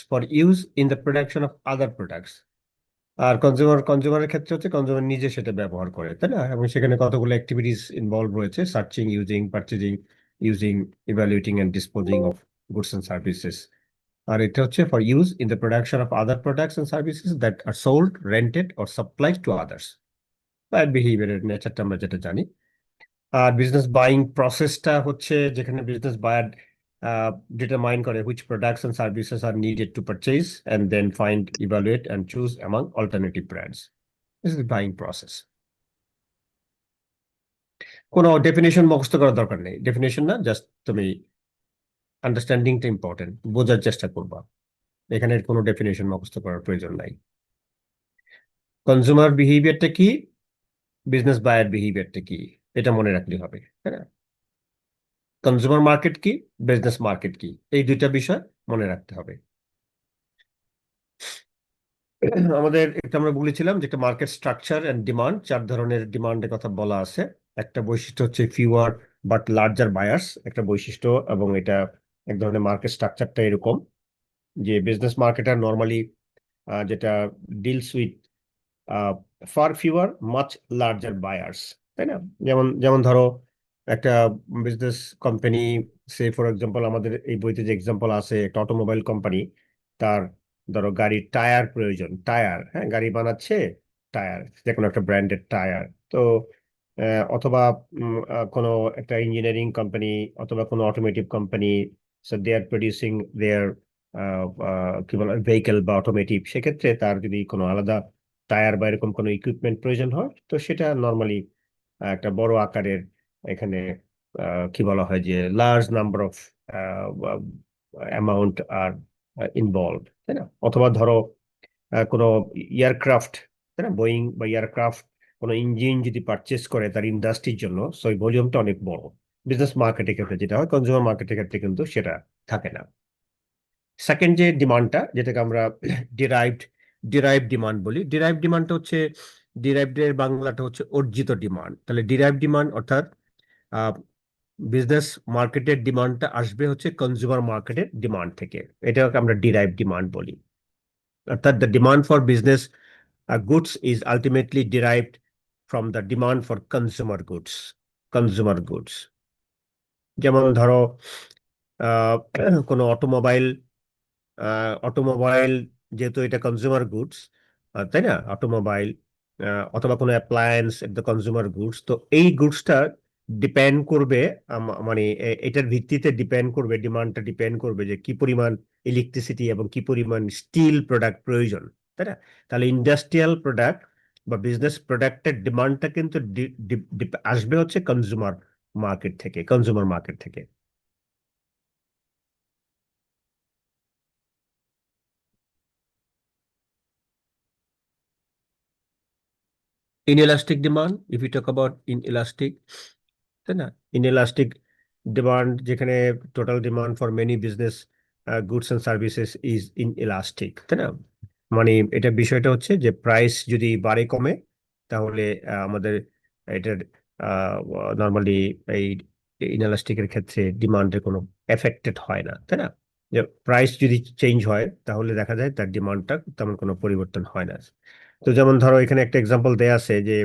for use in the production of other products. আর কনজিউমারের ক্ষেত্রে হচ্ছে consumer নিজে সেটা ব্যবহার করে, তাই না? এবং সেখানে কতগুলো অ্যাক্টিভিটিস ইনভলভ রয়েছে, searching, using, purchasing, using, evaluating and disposing of goods and services. আর এটা হচ্ছে for use in the production of other products and services that are sold, rented or supplied to others. Buyer বিহেভিয়ারের নেচারটা আমরা যেটা জানি। আর বিজনেস বাইং প্রসেসটা হচ্ছে যেখানে বিজনেস বায়ার determine করে which products and services are needed to purchase and then find, evaluate and choose among alternative brands. This is the buying process. কোনো ডেফিনেশন মুখস্থ করার দরকার নেই, ডেফিনেশন না, জাস্ট তুমি আন্ডারস্ট্যান্ডিংটা ইম্পর্টেন্ট, বোঝার চেষ্টা করবা। এখানে কোনো ডেফিনেশন মুখস্থ করার প্রয়োজন নাই। কনজিউমার বিহেভিয়ারটা কি, বিজনেস বায়ার বিহেভিয়ারটা কি, এটা মনে রাখলে হবে, তাই না? কনজিউমার মার্কেট কি, বিজনেস মার্কেট কি, এই দুইটা বিষয় মনে রাখতে হবে। আমাদের একটা আমরা বলেছিলাম যে একটা মার্কেট স্ট্রাকচার এন্ড ডিমান্ড, 4 ধরনের ডিমান্ডের কথা বলা আছে। একটা বৈশিষ্ট্য হচ্ছে ফিউয়ার বাট লার্জার বায়ার্স, একটা বৈশিষ্ট্য, এবং এটা এক ধরনের মার্কেট স্ট্রাকচারটা এরকম যে বিজনেস মার্কেটার নর্মালি যেটা deals with far fewer much larger buyers, তাই না? যেমন যেমন ধরো একটা বিজনেস কোম্পানি, সে ফর এক্সাম্পল আমাদের এই বইতে যে এক্সাম্পল আছে, একটা অটোমোবাইল কোম্পানি, তার ধরো গাড়ির টায়ার প্রয়োজন, টায়ার, হ্যাঁ, গাড়ি বানাচ্ছে, টায়ার, যে কোনো একটা ব্র্যান্ডের টায়ার। তো অথবা কোনো একটা ইঞ্জিনিয়ারিং কোম্পানি অথবা কোনো automotive company, so they are producing their কি বলে ভেহিকেল বা অটোমেটিভ, সেক্ষেত্রে তার যদি কোনো আলাদা টায়ার বা এরকম কোনো ইকুইপমেন্ট প্রয়োজন হয়, তো সেটা নর্মালি একটা বড় আকারের, এখানে কি বলা হয় যে large number of amount are involve, তাই না? অথবা ধরো কোনো এয়ারক্রাফট, তাই না, বোয়িং বা এয়ারক্রাফট কোনো ইঞ্জিন যদি পারচেস করে তার ইন্ডাস্ট্রির জন্য, সো এই ভলিউমটা অনেক বড়। বিজনেস মার্কেটের ক্ষেত্রে যেটা হয়, কনজিউমার মার্কেটের ক্ষেত্রে কিন্তু সেটা থাকে না। সেকেন্ড যে ডিমান্ডটা, যেটাকে আমরা ডিরাইভড ডিরাইভড ডিমান্ড বলি, ডিরাইভড ডিমান্ডটা হচ্ছে, ডিরাইভড এর বাংলাটা হচ্ছে অর্জিত ডিমান্ড। তাহলে ডিরাইভড ডিমান্ড অর্থাৎ বিজনেস মার্কেটের ডিমান্ডটা আসবে হচ্ছে কনজিউমার মার্কেটের ডিমান্ড থেকে, এটাকে আমরা ডিরাইভড ডিমান্ড বলি। অর্থাৎ the demand for business goods is ultimately derived from the demand for consumer goods, consumer goods. যেমন ধরো কোনো অটোমোবাইল, অটোমোবাইল যেহেতু এটা কনজিউমার গুডস, তাই না, অটোমোবাইল অথবা কোনো অ্যাপ্লায়েন্স, দ্য কনজিউমার গুডস, তো এই গুডসটা ডিপেন্ড করবে, মানে এটার ভিত্তিতে ডিপেন্ড করবে, ডিমান্ডটা ডিপেন্ড করবে যে কি পরিমাণ ইলেকট্রিসিটি এবং কি পরিমাণ স্টিল প্রোডাক্ট প্রয়োজন, তাই না? তাহলে ইন্ডাস্ট্রিয়াল প্রোডাক্ট বা বিজনেস প্রোডাক্টের ডিমান্ডটা কিন্তু আসবে হচ্ছে কনজিউমার মার্কেট থেকে, কনজিউমার মার্কেট থেকে। Inelastic demand, if we talk about inelastic, তাই না, ইনএলাস্টিক ডিমান্ড, যেখানে total demand for many business goods and services is inelastic, তাই না? মানে এটা বিষয়টা হচ্ছে যে প্রাইস যদি বাড়ে কমে, তাহলে আমাদের এটার নর্মালি এই ইনএলাস্টিকের ক্ষেত্রে ডিমান্ডের কোনো এফেক্টেড হয় না, তাই না? যে প্রাইস যদি চেঞ্জ হয় তাহলে দেখা যায় তার ডিমান্ডটা তেমন কোনো পরিবর্তন হয় না। তো যেমন ধরো এখানে একটা এক্সাম্পল দেয়া আছে যে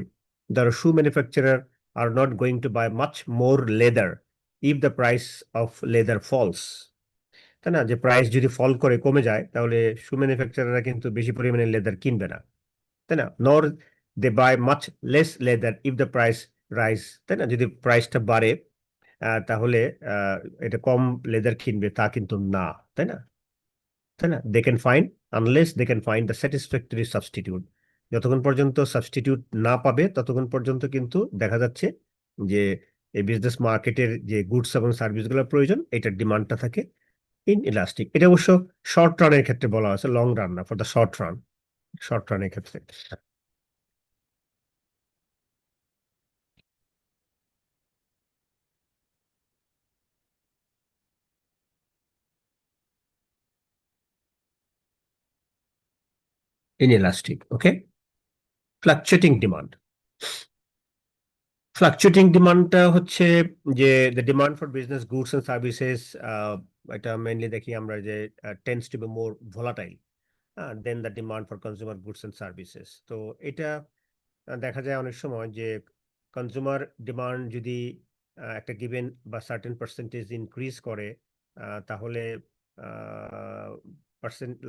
ধরো শু manufacturer are not going to buy much more leather if the price of leather falls, তাই না? যে প্রাইস যদি ফল করে, কমে যায়, তাহলে শু ম্যানুফ্যাকচারাররা কিন্তু বেশি পরিমাণে লেদার কিনবে না, তাই না? Nor they buy much less leather if the price rise, তাই না? যদি প্রাইসটা বাড়ে তাহলে এটা কম লেদার কিনবে তা কিন্তু না, তাই না? তাই না? They can find, unless they can find the satisfactory substitute, যতক্ষণ পর্যন্ত সাবস্টিটিউট না পাবে ততক্ষণ পর্যন্ত কিন্তু দেখা যাচ্ছে যে এই বিজনেস মার্কেটের যে গুডস এবং সার্ভিসগুলোর প্রয়োজন, এটার ডিমান্ডটা থাকে ইন ইলাস্টিক। এটা অবশ্য শর্ট রানের ক্ষেত্রে বলা আছে, লং রান না, for the short run, short রানের ক্ষেত্রে। Inelastic, okay. Fluctuating demand, fluctuating ডিমান্ডটা হচ্ছে যে the demand for business goods and services এটা মেইনলি দেখি আমরা যে tends to be more volatile than the demand for consumer goods and services. তো এটা দেখা যায় অনেক সময় যে কনজিউমার ডিমান্ড যদি একটা গিভেন বা সার্টেন পার্সেন্টেজ ইনক্রিজ করে, তাহলে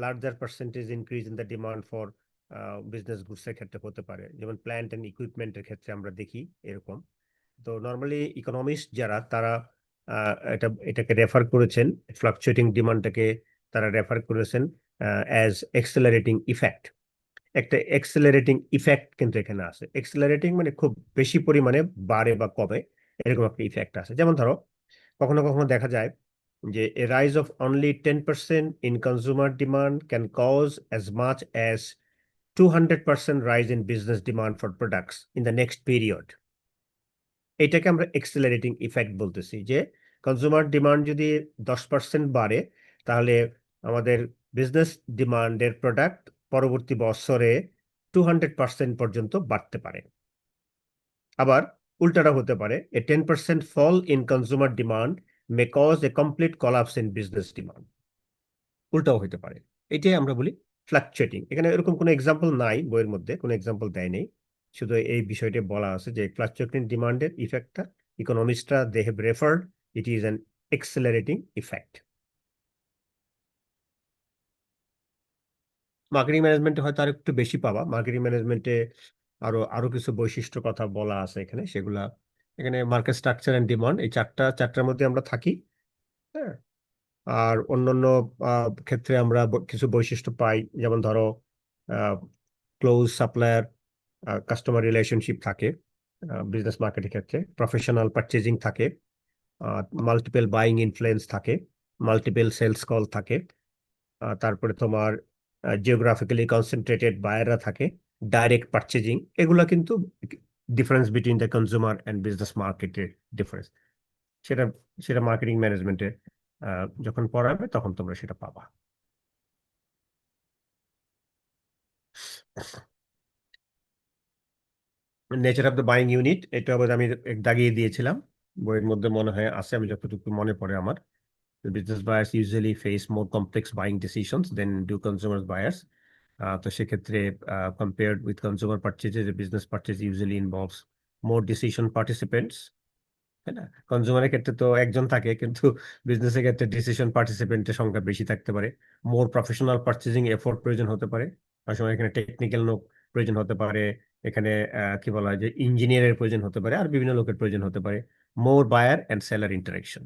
larger percentage increase in the demand for business গুডসের ক্ষেত্রে হতে পারে, যেমন প্ল্যান্ট অ্যান্ড ইকুইপমেন্টের ক্ষেত্রে আমরা দেখি এরকম। তো নর্মালি ইকোনমিস্ট যারা তারা এটাকে রেফার করেছেন, ফ্লাকচুয়েটিং ডিমান্ডটাকে তারা রেফার করেছেন অ্যাজ এক্সেলারেটিং ইফেক্ট। একটা এক্সেলারেটিং ইফেক্ট কিন্তু এখানে আছে। এক্সেলারেটিং মানে খুব বেশি পরিমাণে বাড়ে বা কমে, এরকম একটা ইফেক্ট আছে। যেমন ধরো কখনো কখনো দেখা যায় যে a rise of only 10% in consumer demand can cause as much as 200% rise in business demand for products in the next period. এটাকে আমরা এক্সেলারেটিং ইফেক্ট বলতেছি, যে কনজিউমার ডিমান্ড যদি 10% বাড়ে, তাহলে আমাদের বিজনেস ডিমান্ডের প্রোডাক্ট পরবর্তী বছরে 200% পর্যন্ত বাড়তে পারে। আবার উল্টাটা হতে পারে, a 10% fall in consumer demand may cause a complete collapse in business demand. উল্টাও হতে পারে। এটাই আমরা বলি ফ্লাকচুয়েটিং। এখানে এরকম কোনো এক্সাম্পল নাই, বইয়ের মধ্যে কোনো এক্সাম্পল দেয় নেই, শুধু এই বিষয়টা বলা আছে যে ফ্লাকচুয়েটিং ডিমান্ডের ইফেক্টটা ইকোনমিস্টরা they have referred it is an accelerating effect. Marketing ম্যানেজমেন্টে হয়তো আর একটু বেশি পাবা। মার্কেটিং ম্যানেজমেন্টে আরো আরো কিছু বৈশিষ্ট্য কথা বলা আছে এখানে, সেগুলা এখানে মার্কেট স্ট্রাকচার অ্যান্ড ডিমান্ড, এই চারটার মধ্যে আমরা থাকি। হ্যাঁ, আর অন্যান্য ক্ষেত্রে আমরা কিছু বৈশিষ্ট্য পাই, যেমন ধরো ক্লোজ সাপ্লায়ার কাস্টমার রিলেশনশিপ থাকে বিজনেস মার্কেটের ক্ষেত্রে, প্রফেশনাল পারচেজিং থাকে, মাল্টিপল বাইং ইনফ্লুয়েন্স থাকে, মাল্টিপল সেলস কল থাকে, তারপরে তোমার জিওগ্রাফিক্যালি কনসেন্ট্রেটেড বায়াররা থাকে, ডাইরেক্ট পারচেজিং। এগুলা কিন্তু difference between the consumer and business মার্কেটের ডিফারেন্স। সেটা সেটা মার্কেটিং ম্যানেজমেন্টে যখন পড়াবে তখন তোমরা সেটা পাবা। Nature of the buying unit, এটা আবার আমি দাগিয়ে দিয়েছিলাম, বইয়ের মধ্যে মনে হয় আছে, আমি যতটুকু মনে পড়ে আমার। Business buyers usually face more complex buying decisions than do consumer buyers. তো সেক্ষেত্রে compared with consumer purchases, business purchase usually involves more decision participants, তাই না? কনজিউমারের ক্ষেত্রে তো একজন থাকে, কিন্তু বিজনেসের ক্ষেত্রে ডিসিশন পার্টিসিপেন্টের সংখ্যা বেশি থাকতে পারে। মোর প্রফেশনাল পারচেজিং এফোর্ট প্রয়োজন হতে পারে, অনেক সময় এখানে টেকনিক্যাল লোক প্রয়োজন হতে পারে, এখানে কি বলা হয় যে ইঞ্জিনিয়ারের প্রয়োজন হতে পারে, আর বিভিন্ন লোকের প্রয়োজন হতে পারে। মোর বায়ার অ্যান্ড সেলার ইন্টারাকশন,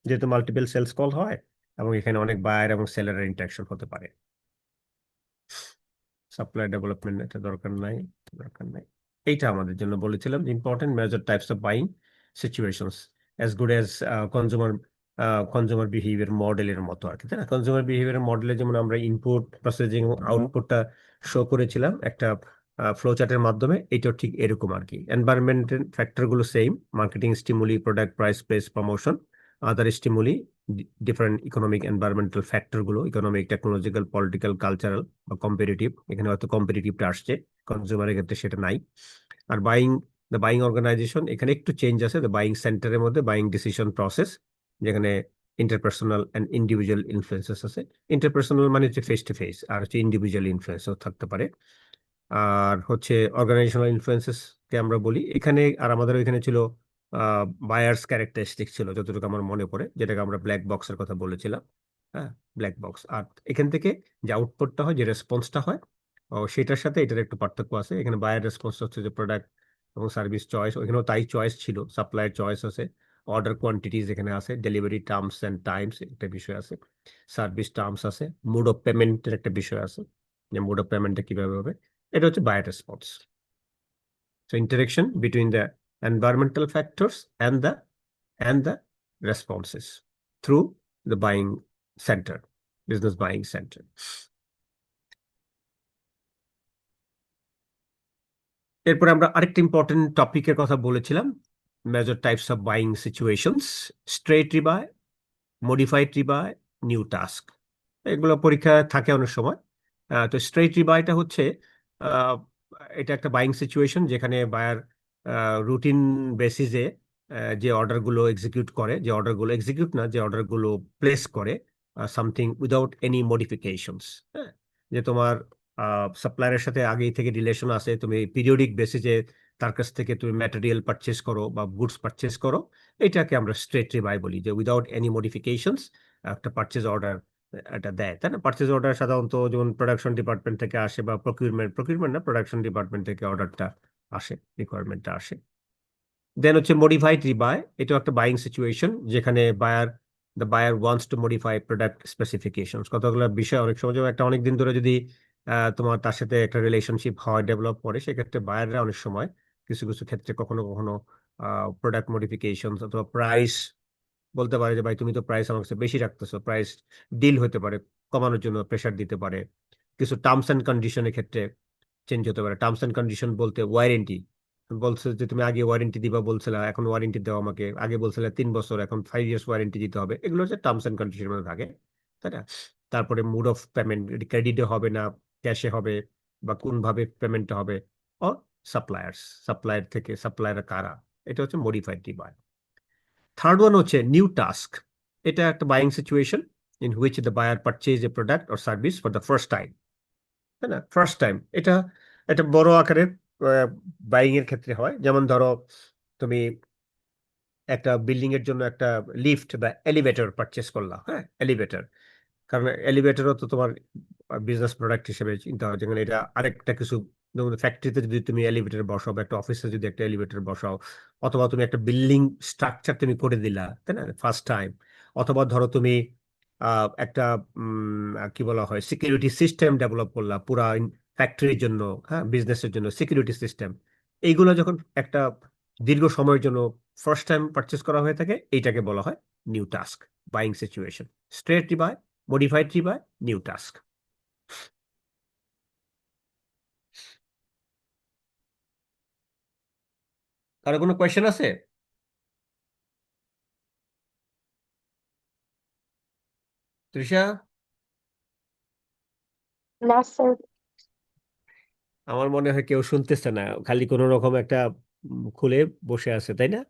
যেহেতু মাল্টিপল সেলস কল হয় এবং এখানে অনেক বায়ার এবং সেলারের ইন্টারাকশন হতে পারে। সাপ্লাই ডেভেলপমেন্ট এটা দরকার নাই। এইটা আমাদের জন্য বলেছিলাম important major types of buying situations as good as consumer consumer behaviour মডেলের মতো আর কি, তাই না? কনজিউমার বিহেভিয়ার মডেলে যেমন আমরা ইনপুট প্রসেসিং আউটপুটটা শো করেছিলাম একটা ফ্লো চার্টের মাধ্যমে, এইটাও ঠিক এরকম আর কি। এনভায়রনমেন্টাল ফ্যাক্টরগুলো same, marketing stimuli, product price, place, promotion, other stimuli, different economic environmental ফ্যাক্টরগুলো, ইকোনমিক, টেকনোলজিক্যাল, পলিটিক্যাল, কালচারাল বা কম্পিটিটিভ। এখানে হয়তো কম্পিটিটিভটা আসছে, কনজিউমারের ক্ষেত্রে সেটা নাই। আর দ্য বাইং অর্গানাইজেশন, এখানে একটু চেঞ্জ আছে। দ্য বাইং সেন্টারের মধ্যে বাইং ডিসিশন প্রসেস, যেখানে ইন্টারপার্সনাল অ্যান্ড ইন্ডিভিজুয়াল ইনফ্লুয়েন্সেস আছে। ইন্টারপার্সনাল মানে হচ্ছে ফেস টু ফেস, আর হচ্ছে ইন্ডিভিজুয়াল ইনফ্লুয়েন্সও থাকতে পারে। আর হচ্ছে অর্গানাইজেশনাল ইনফ্লুয়েন্সেস কে আমরা বলি এখানে। আর আমাদের ওইখানে ছিল বায়ার্স ক্যারেক্টারিস্টিক ছিল যতটুকু আমার মনে পড়ে, যেটাকে আমরা ব্ল্যাক বক্সের কথা বলেছিলাম। হ্যাঁ, ব্ল্যাক বক্স। আর এখান থেকে যে আউটপুটটা হয়, যে রেসপন্সটা হয়, সেটার সাথে এটার একটু পার্থক্য আছে। এখানে বায়ার রেসপন্স হচ্ছে যে প্রোডাক্ট এবং সার্ভিস চয়েস, ওইখানেও তাই চয়েস ছিল, সাপ্লাইয়ের চয়েস আছে, অর্ডার কোয়ান্টিটিস এখানে আছে, ডেলিভারি টার্মস অ্যান্ড টাইমস একটা বিষয় আছে, সার্ভিস টার্মস আছে, মোড অফ পেমেন্টের একটা বিষয় আছে, যে মোড অফ পেমেন্টটা কিভাবে হবে। এটা হচ্ছে buyer response. So interaction between the environmental factors and the responses through the buying center, business buying center. এরপর আমরা আরেকটা ইম্পর্টেন্ট টপিকের কথা বলেছিলাম, major types of buying situations, straight rebuy, modified rebuy, new task. এগুলো পরীক্ষা থাকে অনেক সময়। তো স্ট্রেট রিবাইটা হচ্ছে আহ, এটা একটা বাইং সিচুয়েশন যেখানে বায়ার রুটিন বেসিসে যে অর্ডারগুলো এক্সিকিউট করে, যে অর্ডারগুলো এক্সিকিউট না, যে অর্ডারগুলো প্লেস করে সামথিং উইদাউট এনি মডিফিকেশনস। হ্যাঁ, যে তোমার সাপ্লায়ারের সাথে আগেই থেকে রিলেশন আছে, তুমি পিরিয়ডিক বেসিসে তার কাছ থেকে তুমি ম্যাটেরিয়াল পারচেস করো বা গুডস পারচেস করো, এটাকে আমরা স্ট্রেট রিবাই বলি, যে উইদাউট এনি মডিফিকেশনস একটা পারচেজ অর্ডার এটা দেয়, তাই না? পারচেজ অর্ডার সাধারণত যেমন প্রোডাকশন ডিপার্টমেন্ট থেকে আসে, বা প্রকিউরমেন্ট না, প্রোডাকশন ডিপার্টমেন্ট থেকে অর্ডারটা আসে, রিকোয়ারমেন্টটা আসে। দেন হচ্ছে মডিফাইড রিবাই, এটাও একটা বাইং সিচুয়েশন, যেখানে the buyer wants to modify product specification. কতগুলো বিষয় অনেক সময়, যেমন একটা অনেক দিন ধরে যদি তোমার তার সাথে একটা রিলেশনশিপ হয়, ডেভেলপ করে, সেক্ষেত্রে বায়াররা অনেক সময় কিছু কিছু ক্ষেত্রে কখনো কখনো প্রোডাক্ট মডিফিকেশন অথবা প্রাইস বলতে পারে, যে ভাই তুমি তো প্রাইস আমার কাছে বেশি রাখতেছো, প্রাইস ডিল হতে পারে, কমানোর জন্য প্রেশার দিতে পারে। কিছু টার্মস অ্যান্ড কন্ডিশনের ক্ষেত্রে চেঞ্জ হতে পারে। টার্মস অ্যান্ড কন্ডিশন বলতে ওয়ারেন্টি, বলছে যে তুমি আগে ওয়ারেন্টি দিবা বলছিলা, এখন ওয়ারেন্টি দাও আমাকে, আগে বলছিলে 3 বছর, এখন 5 ইয়ার্স ওয়ারেন্টি দিতে হবে। এগুলো হচ্ছে টার্মস অ্যান্ড কন্ডিশনের মধ্যে থাকে, তাই না? তারপরে মুড অফ পেমেন্ট, ক্রেডিটে হবে না ক্যাশে হবে, বা কোন ভাবে পেমেন্টটা হবে, ও সাপ্লায়ার থেকে, সাপ্লায়ার কারা, এটা হচ্ছে মডিফাইড ডিমান্ড। থার্ড ওয়ান হচ্ছে নিউ টাস্ক। এটা একটা buying situation in which the buyer purchase a product or service for the first time, তাই না? ফার্স্ট টাইম, এটা একটা বড় আকারের বাইং এর ক্ষেত্রে হয়। যেমন ধরো তুমি একটা বিল্ডিং এর জন্য একটা লিফট বা এলিভেটর পারচেস করলা, হ্যাঁ, এলিভেটর। কারণ এলিভেটরও তো তোমার বিজনেস প্রোডাক্ট হিসেবে চিন্তা হয়, যেখানে এটা আরেকটা কিছু, যেমন ফ্যাক্টরিতে যদি তুমি এলিভেটর বসাও, বা একটা অফিসে যদি একটা এলিভেটর বসাও, অথবা তুমি একটা বিল্ডিং স্ট্রাকচার তুমি করে দিলা, তাই না, ফার্স্ট টাইম। অথবা ধরো তুমি একটা কি বলা হয়, সিকিউরিটি সিস্টেম ডেভেলপ করলা পুরা ফ্যাক্টরির জন্য, হ্যাঁ, বিজনেসের জন্য সিকিউরিটি সিস্টেম। এইগুলো যখন একটা দীর্ঘ সময়ের জন্য ফার্স্ট টাইম পারচেস করা হয়ে থাকে, এইটাকে বলা হয় new task buying situation. Straight rebuy, modified tree by new task. কারো কোনো কোয়েশ্চেন আছে? তৃষা? না স্যার। আমার মনে হয় কেউ শুনতেছে না, খালি কোনো রকম একটা খুলে বসে আছে, তাই না?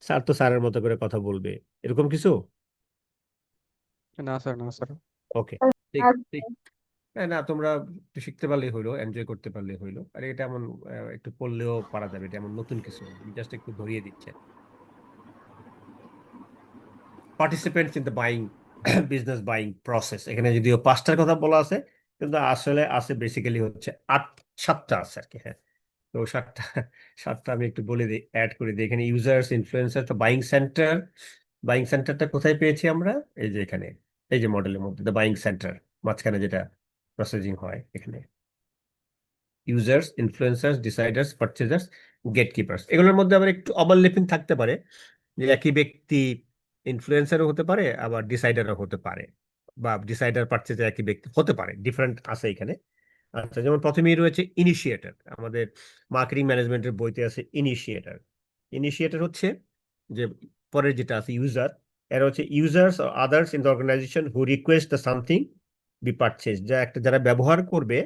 স্যার তো স্যারের মতো করে কথা বলবে, এরকম কিছু? না স্যার, না স্যার। ওকে, ঠিক ঠিক। হ্যাঁ, না, তোমরা একটু শিখতে পারলেই হইলো, এনজয় করতে পারলেই হইলো। আর এটা এমন একটু পড়লেও পারা যাবে, এটা এমন নতুন কিছু, জাস্ট একটু ধরিয়ে দিচ্ছে। Participants in the buying business buying process, এখানে যদিও 5টার কথা বলা আছে, কিন্তু আসলে আছে বেসিক্যালি হচ্ছে 7টা আছে আর কি। হ্যাঁ, তো 7টা আমি একটু বলে দিই, অ্যাড করে দিই। এখানে ইউজার্স, ইনফ্লুয়েন্সার, তো বাইং সেন্টার। বাইং সেন্টারটা কোথায় পেয়েছি আমরা? এই যে এখানে, এই যে মডেলের মধ্যে দ্য বাইং সেন্টার, মাঝখানে যেটা প্রসেসিং হয় এখানে। Users, influencers, deciders, purchasers, gate keepers. এগুলোর মধ্যে আবার একটু ওভারল্যাপিং থাকতে পারে, যে একই ব্যক্তি ইনফ্লুয়েন্সারও হতে পারে, আবার ডিসাইডারও হতে পারে, বা ডিসাইডার পারচেজার একই ব্যক্তি হতে পারে, ডিফারেন্ট আছে এখানে। আচ্ছা, যেমন প্রথমেই রয়েছে ইনিশিয়েটর, আমাদের মার্কেটিং ম্যানেজমেন্টের বইতে আছে ইনিশিয়েটর। ইনিশিয়েটর হচ্ছে যে পরের যেটা আছে ইউজার, এরা হচ্ছে users or others in the organisation who request the something be purchase. যা একটা, যারা ব্যবহার করবে,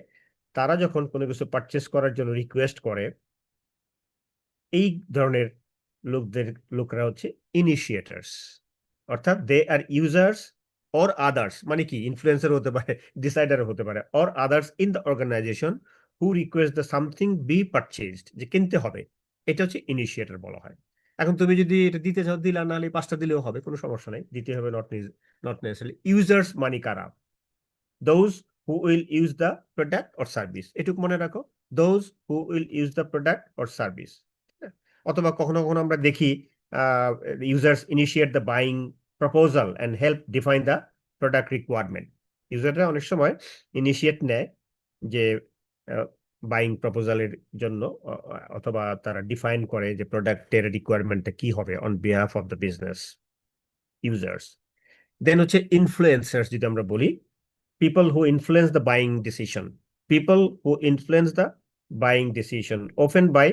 তারা যখন কোনো কিছু পারচেস করার জন্য রিকোয়েস্ট করে, এই ধরনের লোকরা হচ্ছে ইনিশিয়েটার্স। অর্থাৎ they are users or others, মানে কি, ইনফ্লুয়েন্সার হতে পারে, ডিসাইডার হতে পারে, or others in the organisation who request the something be purchased, যে কিনতে হবে, এটা হচ্ছে ইনিশিয়েটর বলা হয়। এখন তুমি যদি এটা দিতে চাও দিলা, নাহলে 5টা দিলেও হবে, কোনো সমস্যা নেই, দিতে হবে নট নেসেসারি। ইউজার্স মানে কারা? those who will use the product or service, এটুকু মনে রাখো, those who will use the product or service। অথবা কখনো কখনো আমরা দেখি users initiate the buying proposal and help define the product requirement। ইউজাররা অনেক সময় ইনিশিয়েট নেয়, যে বাইং প্রপোজালের জন্য, অথবা তারা ডিফাইন করে যে প্রোডাক্টের রিকোয়ারমেন্টটা কি হবে on behalf of the business users. Then হচ্ছে ইনফ্লুয়েন্সার্স, যদি আমরা বলি, people who influence the buying decision, people who influence the buying decision often by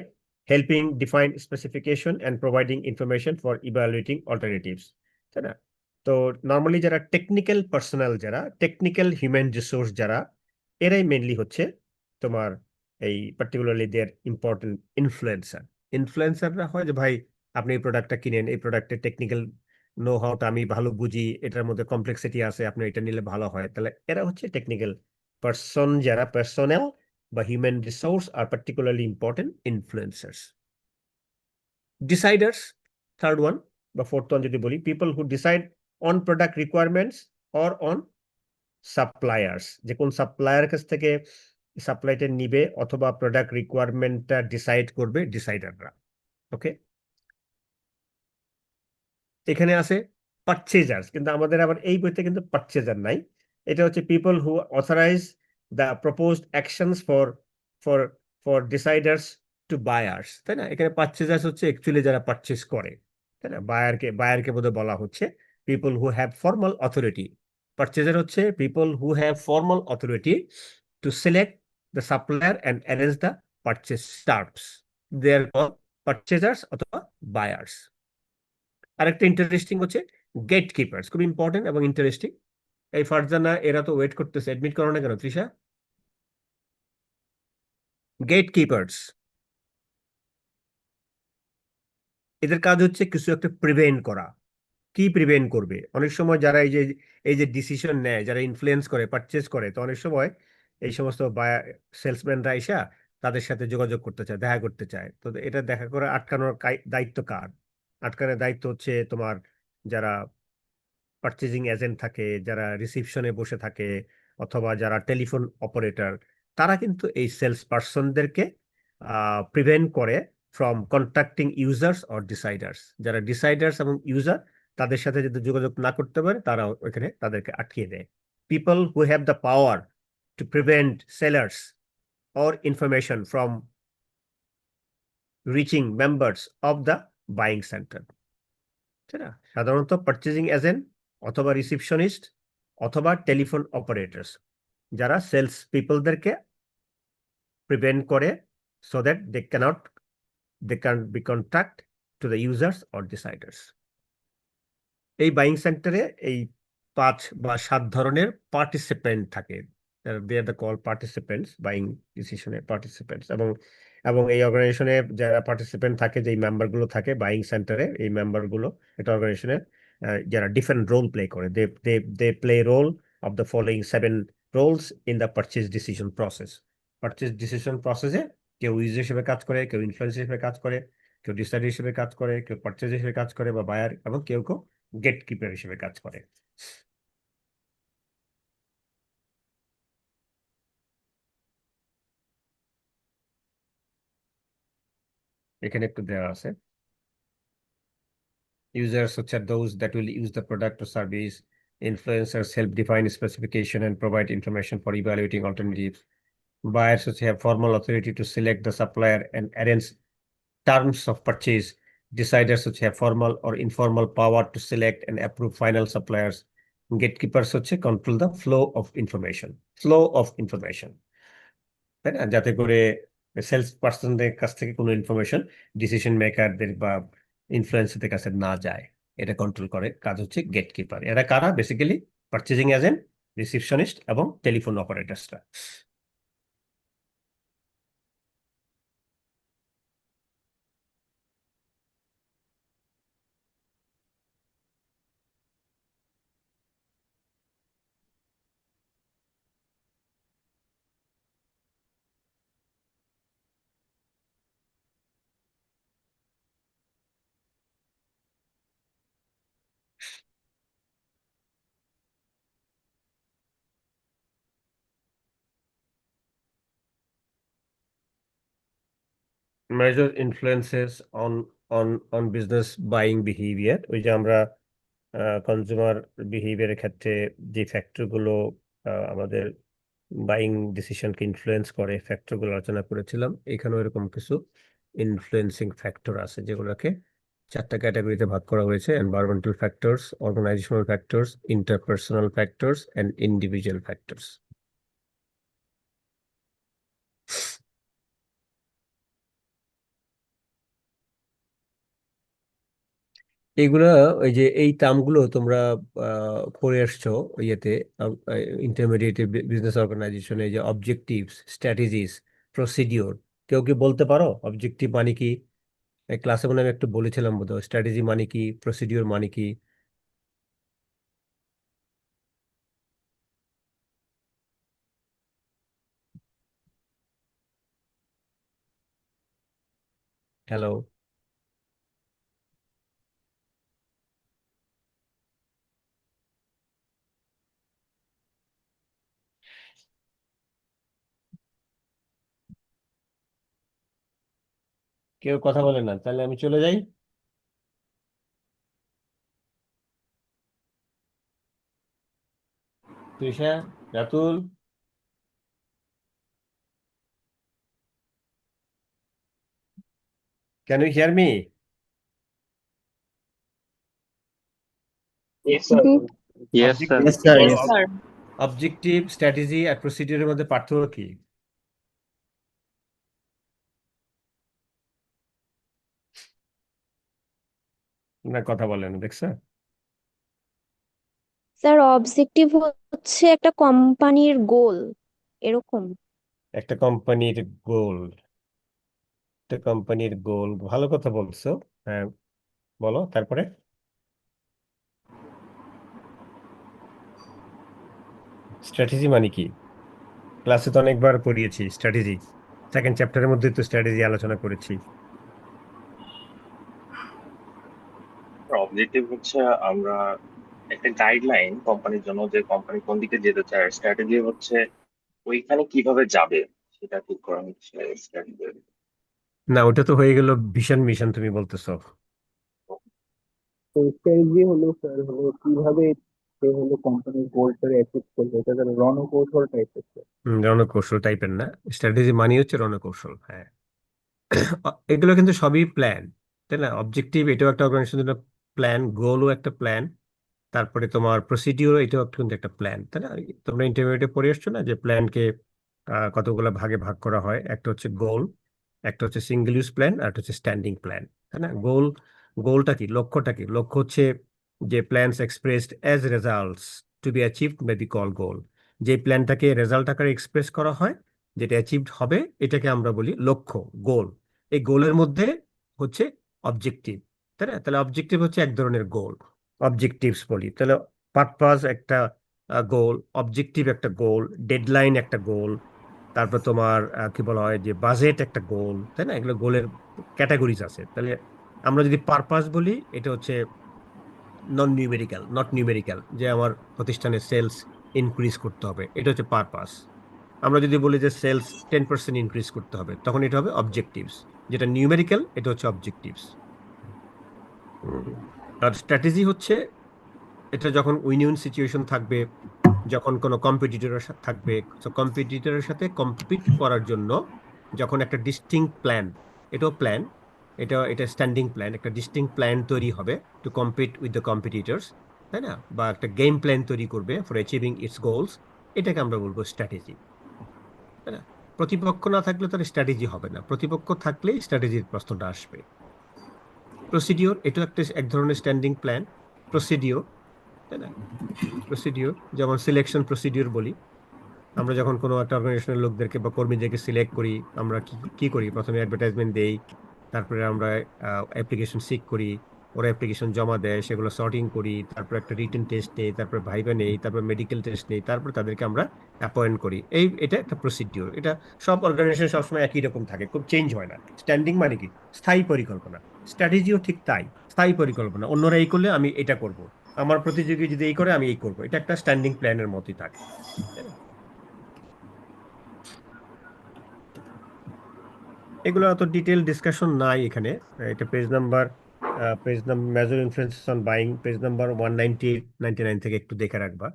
helping define specification and providing information for evaluating alternatives, তাই না? তো normally যারা technical personal, যারা technical human resource, যারা, এরাই মেনলি হচ্ছে তোমার এই পার্টিকুলারলি দের ইম্পর্টেন্ট ইনফ্লুয়েন্সার। ইনফ্লুয়েন্সাররা হয় যে ভাই আপনি এই প্রোডাক্টটা কিনেন, এই প্রোডাক্টের টেকনিক্যাল নো হাউটা আমি ভালো বুঝি, এটার মধ্যে কমপ্লেক্সিটি আছে, আপনি এটা নিলে ভালো হয়, তাহলে এরা হচ্ছে টেকনিক্যাল পার্সন, যারা পার্সোনেল বা হিউম্যান রিসোর্স আর particularly important influencers. Deciders, third one বা ফোর্থ ওয়ান যদি বলি, people who decide on product requirements or on suppliers, যে কোন সাপ্লায়ার কাছ থেকে সাপ্লাইটা নিবে অথবা প্রোডাক্ট রিকোয়ারমেন্টটা ডিসাইড করবে ডিসাইডাররা। ওকে, এখানে আছে পারচেজার্স, কিন্তু আমাদের আবার এই বইতে কিন্তু পারচেজার নাই। এটা হচ্ছে people who authorize the proposed actions for for for deciders to buyers, তাই না? এখানে পারচেজার্স হচ্ছে অ্যাকচুয়ালি যারা পারচেজ করে, তাই না? বায়ারকে বোধহয় বলা হচ্ছে people who have formal authority. Purchaser হচ্ছে people who have formal authority to select the supplier and arrange the purchase terms, they are call purchasers অথবা বায়ার্স। আরেকটা ইন্টারেস্টিং হচ্ছে গেট কিপার্স, খুব ইম্পর্টেন্ট এবং ইন্টারেস্টিং। এই ফারজানা এরা তো ওয়েট করতেছে, এডমিট করো না কেন তৃষা? গেট কিপার্স, এদের কাজ হচ্ছে কিছু একটা প্রিভেন্ট করা। কি প্রিভেন্ট করবে? অনেক সময় যারা এই যে ডিসিশন নেয়, যারা ইনফ্লুয়েন্স করে, পারচেজ করে, তো অনেক সময় এই সমস্ত সেলসম্যানরা এসে তাদের সাথে যোগাযোগ করতে চায়, দেখা করতে চায়, তো এটা দেখা করে আটকানোর দায়িত্ব কার? আটকানোর দায়িত্ব হচ্ছে তোমার যারা পারচেজিং এজেন্ট থাকে, যারা রিসিপশনে বসে থাকে, অথবা যারা টেলিফোন অপারেটর, তারা কিন্তু এই সেলস পার্সনদেরকে প্রিভেন্ট করে ফ্রম কন্ট্যাক্টিং ইউজার্স অর ডিসাইডার্স। যারা ডিসাইডার্স এবং ইউজার, তাদের সাথে যদি যোগাযোগ না করতে পারে, তারা ওইখানে তাদেরকে আটকিয়ে দেয়। People who have the power to prevent sellers or information from reaching members of the buying center, তাই না? সাধারণত পারচেজিং এজেন্ট অথবা রিসিপশনিস্ট অথবা টেলিফোন অপারেটরস, যারা সেলস পিপলদেরকে প্রিভেন্ট করে so that they can be contact to the users or deciders. এই buying সেন্টারে এই 5 বা 7 ধরনের পার্টিসিপেন্ট থাকে, they are the call participants, buying ডিসিশনের পার্টিসিপেন্টস। এবং এবং এই অর্গানাইজেশনে যারা পার্টিসিপেন্ট থাকে, যেই মেম্বারগুলো থাকে বাইং সেন্টারে, এই মেম্বারগুলো একটা অর্গানাইজেশনের যারা ডিফারেন্ট রোল প্লে করে, they play role of the following 7 roles in the purchase decision process. Purchase decision প্রসেসে কেউ ইউজার হিসেবে কাজ করে, কেউ ইনফ্লুয়েন্সার হিসেবে কাজ করে, কেউ ডিসাইডার হিসেবে কাজ করে, কেউ পারচেজ হিসেবে কাজ করে বা বায়ার, এবং কেউ কেউ গেট কিপার হিসেবে কাজ করে। এখানে একটু দেওয়া আছে, users such as those that will use the product or service. Influencers help define specification and provide information for evaluating alternatives. Buyers which have formal authority to select the supplier and arrange terms of purchase. Deciders which have formal or informal power to select and approve final suppliers. Gatekeepers which control the flow of information. Flow of information, তাই না? যাতে করে sales পার্সনদের কাছ থেকে কোনো information decision মেকারদের বা ইনফ্লুয়েন্সারদের কাছে না যায়, এটা কন্ট্রোল করে কাজ হচ্ছে গেট কিপার। এরা কারা? বেসিক্যালি পারচেজিং এজেন্ট, রিসিপশনিস্ট এবং টেলিফোন অপারেটরসরা। Major influences on on on business buying behavior, ওই যে আমরা কনজিউমার বিহেভিয়ারের ক্ষেত্রে যে ফ্যাক্টরগুলো আমাদের বাইং ডিসিশনকে ইনফ্লুয়েন্স করে, ফ্যাক্টরগুলো আলোচনা করেছিলাম। এখানেও এরকম কিছু ইনফ্লুয়েন্সিং ফ্যাক্টর আছে, যেগুলোকে 4টা ক্যাটাগরিতে ভাগ করা হয়েছে: environmental factors, organisational factors, interpersonal factors and individual factors. এগুলা, ওই যে এই টার্মগুলো তোমরা পড়ে আসছো ইয়েতে, ইন্টারমিডিয়েট বিজনেস অর্গানাইজেশনে, যে অবজেক্টিভস, স্ট্র্যাটেজিস, প্রসিডিওর। কেউ কি বলতে পারো অবজেক্টিভ মানে কি? এই ক্লাসে মনে হয় আমি একটু বলেছিলাম বোধহয় স্ট্র্যাটেজি মানে কি, প্রসিডিওর মানে কি। হ্যালো, কেউ কথা বলে না, তাহলে আমি চলে যাই। Trisha, Ratul, can you hear me? Yes, sir. Yes, sir. Objective, Yes, sir. বলো, Yes. Sir. অবজেক্টিভ, স্ট্র্যাটেজি আর প্রসিডিওরের মধ্যে পার্থক্য কি? না, কথা বলেন, দেখছো? স্যার অবজেক্টিভ হচ্ছে একটা কোম্পানির গোল এরকম। একটা কোম্পানির গোল, একটা কোম্পানির গোল, ভালো কথা বলছো। হ্যাঁ, বলো তারপরে। স্ট্র্যাটেজি মানে কি? ক্লাসে তো অনেকবার পড়িয়েছি স্ট্র্যাটেজি, সেকেন্ড চ্যাপ্টারের মধ্যে তো স্ট্র্যাটেজি আলোচনা করেছি। অবজেক্টিভ হচ্ছে আমরা একটা গাইডলাইন কোম্পানির জন্য, যে কোম্পানি কোন দিকে যেতে চায়। স্ট্র্যাটেজি হচ্ছে ওইখানে কিভাবে যাবে সেটা ঠিক করা হচ্ছে স্ট্র্যাটেজি। না, ওটা তো হয়ে গেল ভিশন মিশন, তুমি বলতেছো। তো স্ট্র্যাটেজি হলো স্যার হলো কিভাবে সে হলো কোম্পানির গোলটাকে অ্যাচিভ করবে, এটা তার রণকৌশল টাইপের স্যার। রণকৌশল টাইপের না, স্ট্র্যাটেজি মানে হচ্ছে রণকৌশল, হ্যাঁ। এগুলো কিন্তু সবই প্ল্যান, তাই না? অবজেক্টিভ এটাও একটা অর্গানাইজেশনের জন্য প্ল্যান, গোলও একটা প্ল্যান, তারপরে তোমার প্রসিডিওর এটাও কিন্তু একটা প্ল্যান, তাই না? তোমরা ইন্টারমিডিয়েটে পড়ে আসছো না যে প্ল্যানকে কতগুলো ভাগে ভাগ করা হয়, একটা হচ্ছে গোল, একটা হচ্ছে সিঙ্গেল ইউজ প্ল্যান, আর একটা হচ্ছে স্ট্যান্ডিং প্ল্যান, তাই না? গোলটা কি, লক্ষ্যটা কি? লক্ষ্য হচ্ছে যে plans expressed as results to be achieved may be call goal. যে প্ল্যানটাকে রেজাল্ট আকারে এক্সপ্রেস করা হয়, যেটা অ্যাচিভড হবে, এটাকে আমরা বলি লক্ষ্য, গোল। এই গোলের মধ্যে হচ্ছে অবজেক্টিভ, তাই না? তাহলে অবজেক্টিভ হচ্ছে এক ধরনের গোল, অবজেক্টিভস বলি তাহলে। পারপাস একটা গোল, অবজেক্টিভ একটা গোল, ডেডলাইন একটা গোল, তারপর তোমার কি বলা হয় যে বাজেট একটা গোল, তাই না? এগুলো গোলের ক্যাটাগরিজ আছে। তাহলে আমরা যদি পারপাস বলি, এটা হচ্ছে নন নিউমেরিক্যাল, নট নিউমেরিক্যাল, যে আমার প্রতিষ্ঠানের সেলস ইনক্রিজ করতে হবে, এটা হচ্ছে পারপাস। আমরা যদি বলি যে সেলস 10% ইনক্রিজ করতে হবে, তখন এটা হবে অবজেক্টিভস। যেটা নিউমেরিক্যাল, এটা হচ্ছে অবজেক্টিভস। আর স্ট্র্যাটেজি হচ্ছে, এটা যখন উইন সিচুয়েশন থাকবে, যখন কোনো কম্পিটিটরের থাকবে, তো কম্পিটিটরের সাথে কম্পিট করার জন্য যখন একটা ডিস্টিংক্ট প্ল্যান, এটাও প্ল্যান, এটা এটা স্ট্যান্ডিং প্ল্যান, একটা ডিস্টিংক্ট প্ল্যান তৈরি হবে two compete with the competitors, তাই না? বা একটা গেম প্ল্যান তৈরি করবে ফর অ্যাচিভিং ইটস গোলস, এটাকে আমরা বলবো স্ট্র্যাটেজি, তাই না? প্রতিপক্ষ না থাকলে তার স্ট্র্যাটেজি হবে না, প্রতিপক্ষ থাকলেই স্ট্র্যাটেজির প্রশ্নটা আসবে। প্রসিডিওর, এটা একটা এক ধরনের স্ট্যান্ডিং প্ল্যান, প্রসিডিওর, তাই না? প্রসিডিওর যেমন সিলেকশন প্রসিডিওর বলি, আমরা যখন কোনো একটা অর্গানাইজেশনের লোকদেরকে বা কর্মীদেরকে সিলেক্ট করি, আমরা কি কি করি? প্রথমে অ্যাডভার্টাইজমেন্ট দেই, তারপরে আমরা অ্যাপ্লিকেশন সিক করি, ওরা অ্যাপ্লিকেশন জমা দেয়, সেগুলো সর্টিং করি, তারপর একটা রিটেন টেস্ট নেই, তারপর ভাইভা নেই, তারপর মেডিকেল টেস্ট নেই, তারপর তাদেরকে আমরা অ্যাপয়েন্ট করি। এটা একটা প্রসিডিওর। এটা সব অর্গানাইজেশন সবসময় একই রকম থাকে, খুব চেঞ্জ হয় না। স্ট্যান্ডিং মানে কি? স্থায়ী পরিকল্পনা। স্ট্র্যাটেজিও ঠিক তাই, স্থায়ী পরিকল্পনা। অন্যরা এই করলে আমি এটা করব, আমার প্রতিযোগী যদি এই করে আমি এই করব, এটা একটা স্ট্যান্ডিং প্ল্যানের মতোই থাকে, তাই না? এগুলো অত ডিটেল ডিসকাশন নাই এখানে। এটা page number major influences on buying, page number 198-99 থেকে একটু দেখে রাখবা,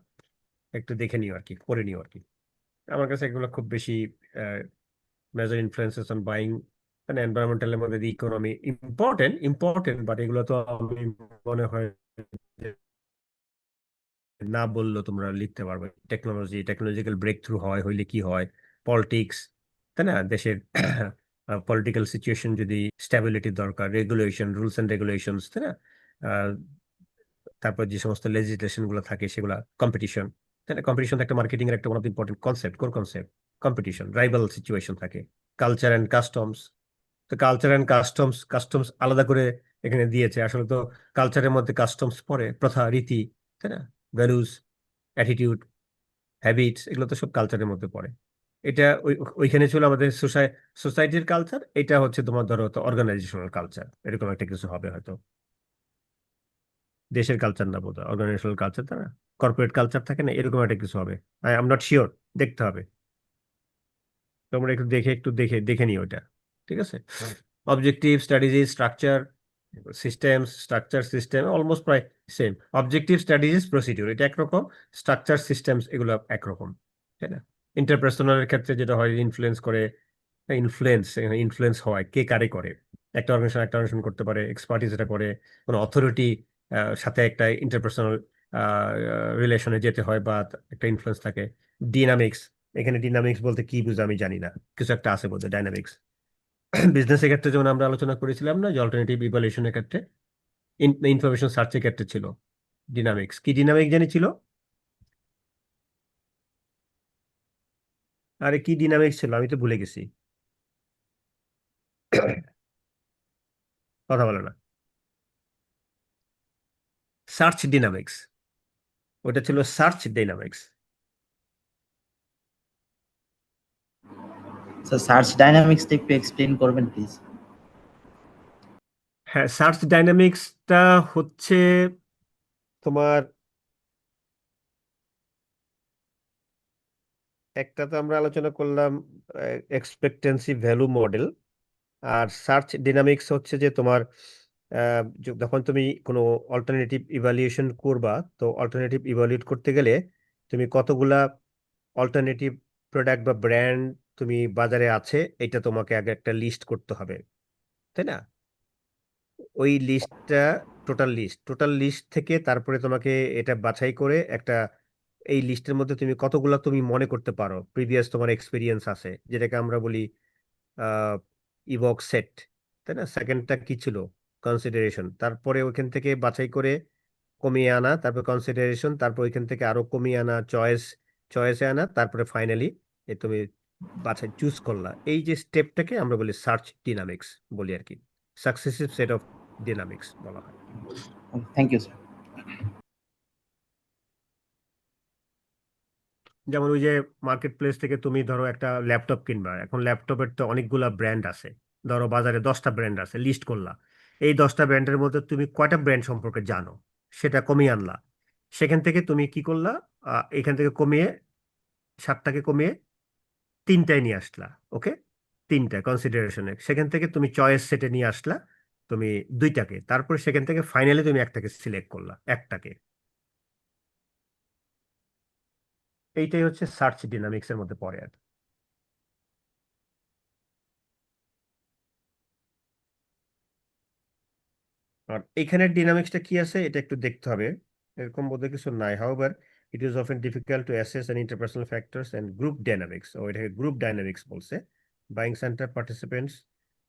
একটু দেখে নিও আর কি, পড়ে নিও আর কি। আমার কাছে এগুলো খুব বেশি মেজর ইনফ্লুয়েন্সেস অন বাইং, মানে এনভায়রনমেন্টালের মধ্যে ইকোনমি ইম্পর্টেন্ট ইম্পর্টেন্ট, বাট এগুলো তো আমি মনে হয় যে না বললেও তোমরা লিখতে পারবে। টেকনোলজিক্যাল ব্রেক থ্রু হইলে কি হয়, পলিটিক্স, তাই না? দেশের পলিটিক্যাল সিচুয়েশন যদি, স্ট্যাবিলিটির দরকার, রেগুলেশন, রুলস অ্যান্ড রেগুলেশনস, তাই না? আহ, তারপর যে সমস্ত লেজিসলেশন গুলো থাকে সেগুলা, কম্পিটিশন, তাই না? কম্পিটিশন একটা মার্কেটিং এর একটা one of important concept, core concept. Competition, rival situation থাকে, কালচার অ্যান্ড কাস্টমস, তো কালচার অ্যান্ড কাস্টমস আলাদা করে এখানে দিয়েছে। আসলে তো কালচারের মধ্যে কাস্টমস পড়ে, প্রথা, রীতি, তাই না, ভ্যালুস, অ্যাটিটিউড, হ্যাবিটস, এগুলো তো সব কালচারের মধ্যে পড়ে। এটা ওইখানে ছিল আমাদের সোসাইটির কালচার, এটা হচ্ছে তোমার ধরো তো অর্গানাইজেশনাল কালচার, এরকম একটা কিছু হবে হয়তো। দেশের কালচার না, বোধহয় অর্গানাইজেশনাল কালচার, তাই না, কর্পোরেট কালচার থাকে না, এরকম একটা কিছু হবে। আই এম নট শিওর, দেখতে হবে। তোমরা একটু দেখে দেখে নিও ওটা, ঠিক আছে। অবজেক্টিভ, স্ট্র্যাটেজি, সিস্টেম অলমোস্ট প্রায় সেম। অবজেক্টিভ, স্ট্র্যাটেজিস, প্রসিডিউর এটা একরকম, স্ট্রাকচার, সিস্টেমস এগুলো একরকম, তাই না। ইন্টারপার্সোনালের ক্ষেত্রে যেটা হয়, ইনফ্লুয়েন্স হয় কে কারে করে। একটা অর্গানাইজেশন করতে পারে, এক্সপার্টিস এটা করে, কোনো অথরিটি সাথে একটা ইন্টারপার্সোনাল রিলেশনে যেতে হয়, বা একটা ইনফ্লুয়েন্স থাকে। ডিনামিক্স, এখানে ডিনামিক্স বলতে কি বুঝো আমি জানি না, কিছু একটা আছে বলতে ডাইনামিক্স। বিজনেসের ক্ষেত্রে যেমন আমরা আলোচনা করেছিলাম না, যে অল্টারনেটিভ ইভালুয়েশনের ক্ষেত্রে, ইনফরমেশন সার্চের ক্ষেত্রে ছিল ডিনামিক্স। কি ডিনামিক জানি ছিল, আরে কি ডিনামিক্স ছিল, আমি তো ভুলে গেছি। কথা বলে না, সার্চ ডিনামিক্স, ওটা ছিল সার্চ ডাইনামিক্স। স্যার সার্চ ডাইনামিক্সটা একটু এক্সপ্লেইন করবেন প্লিজ। হ্যাঁ, সার্চ ডাইনামিক্সটা হচ্ছে তোমার, একটা তো আমরা আলোচনা করলাম এক্সপেক্টেন্সি ভ্যালু মডেল, আর সার্চ ডিনামিক্স হচ্ছে যে তোমার যখন তুমি কোনো অল্টারনেটিভ ইভালুয়েশন করবা, তো অল্টারনেটিভ ইভালুয়েট করতে গেলে তুমি কতগুলা অল্টারনেটিভ প্রোডাক্ট বা ব্র্যান্ড তুমি বাজারে আছে, এটা তোমাকে আগে একটা লিস্ট করতে হবে, তাই না। ওই লিস্টটা টোটাল লিস্ট থেকে তারপরে তোমাকে এটা বাছাই করে একটা, এই লিস্টের মধ্যে তুমি কতগুলা তুমি মনে করতে পারো প্রিভিয়াস তোমার এক্সপিরিয়েন্স আছে, যেটাকে আমরা বলি ইভক সেট, তাই না। সেকেন্ডটা কি ছিল, কনসিডারেশন, তারপরে ওইখান থেকে বাছাই করে কমিয়ে আনা, তারপর কনসিডারেশন, তারপর ওইখান থেকে আরো কমিয়ে আনা, চয়েসে আনা, তারপরে ফাইনালি তুমি বাছাই চুজ করলা। এই যে স্টেপটাকে আমরা বলি সার্চ ডিনামিক্স বলি আর কি, সাকসেসিভ সেট অফ ডিনামিক্স বলা হয়। Thank you sir. যেমন ওই যে মার্কেট প্লেস থেকে তুমি ধরো একটা ল্যাপটপ কিনবা, এখন ল্যাপটপের তো অনেকগুলা ব্র্যান্ড আছে, ধরো বাজারে 10টা ব্র্যান্ড আছে, লিস্ট করলা। এই 10টা ব্র্যান্ডের মধ্যে তুমি কয়টা ব্র্যান্ড সম্পর্কে জানো, সেটা কমিয়ে আনলা। সেখান থেকে তুমি কি করলা, এখান থেকে কমিয়ে 7টাকে কমিয়ে 3টায় নিয়ে আসলা, ওকে, 3টা কনসিডারেশনে। সেখান থেকে তুমি চয়েস সেটে নিয়ে আসলা তুমি 2টাকে, তারপর সেখান থেকে ফাইনালি তুমি একটাকে সিলেক্ট করলা, একটাকে। এইটাই হচ্ছে সার্চ ডিনামিক্সের মধ্যে পড়ে আর কি। আর এখানের ডিনামিক্সটা কি আছে এটা একটু দেখতে হবে, এরকম বোধহয় কিছু নাই। However it is often difficult to assess an interpersonal factors and group dynamics, ও এটাকে গ্রুপ ডাইনামিক্স বলছে। Buying center participants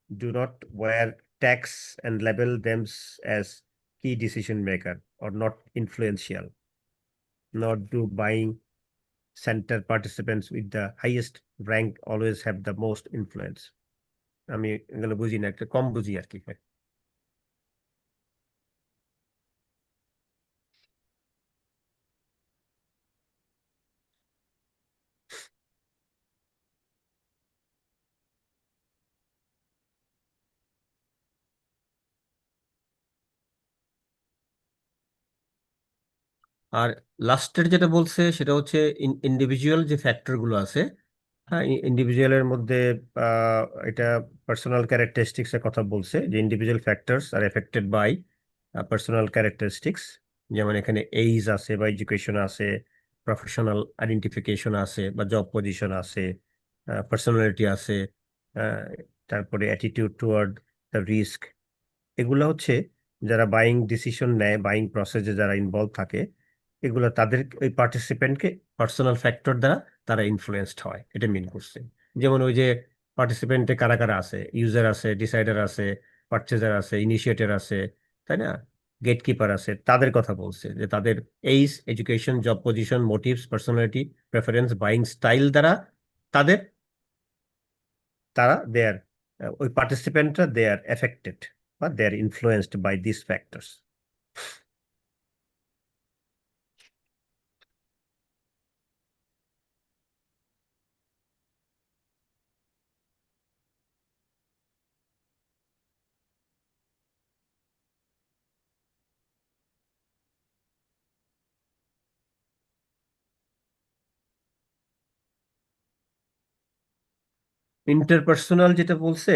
do not wear tags and label thems as key decision maker or not influential, not do buying center participants with the highest rank always have the most influence. আমি এগুলো বুঝি না, একটা কম বুঝি আর কি। আর লাস্টের যেটা বলছে সেটা হচ্ছে ইন্ডিভিজুয়াল যে ফ্যাক্টর গুলো আছে, হ্যাঁ, ইন্ডিভিজুয়ালের মধ্যে আহ, এটা পার্সোনাল ক্যারেক্টারিস্টিক্স এর কথা বলছে, যে individual factors are affected by personal characteristics. যেমন এখানে এইজ আছে, বা এডুকেশন আছে, প্রফেশনাল আইডেন্টিফিকেশন আছে, বা জব পজিশন আছে, পার্সোনালিটি আছে, আহ, তারপরে অ্যাটিটিউড টুয়ার্ড দ্য রিস্ক। এগুলো হচ্ছে যারা বাইং ডিসিশন নেয়, বাইং প্রসেসে যারা ইনভলভ থাকে, এগুলো তাদের ওই পার্টিসিপেন্টকে পার্সোনাল ফ্যাক্টর দ্বারা তারা ইনফ্লুয়েসড হয়, এটা মিন করছে। যেমন ওই যে পার্টিসিপেন্টে কারা কারা আছে, ইউজার আছে, ডিসাইডার আছে, পারচেজার আছে, ইনিশিয়েটর আছে, তাই না, গেটকিপার আছে, তাদের কথা বলছে, যে তাদের age, education, job position, motives, personality, preference, buying style দ্বারা তাদের তারা দেয়ার ওই পার্টিসিপেন্টরা দে আর এফেক্টেড বা they are influenced by this factors. Interpersonal যেটা বলছে,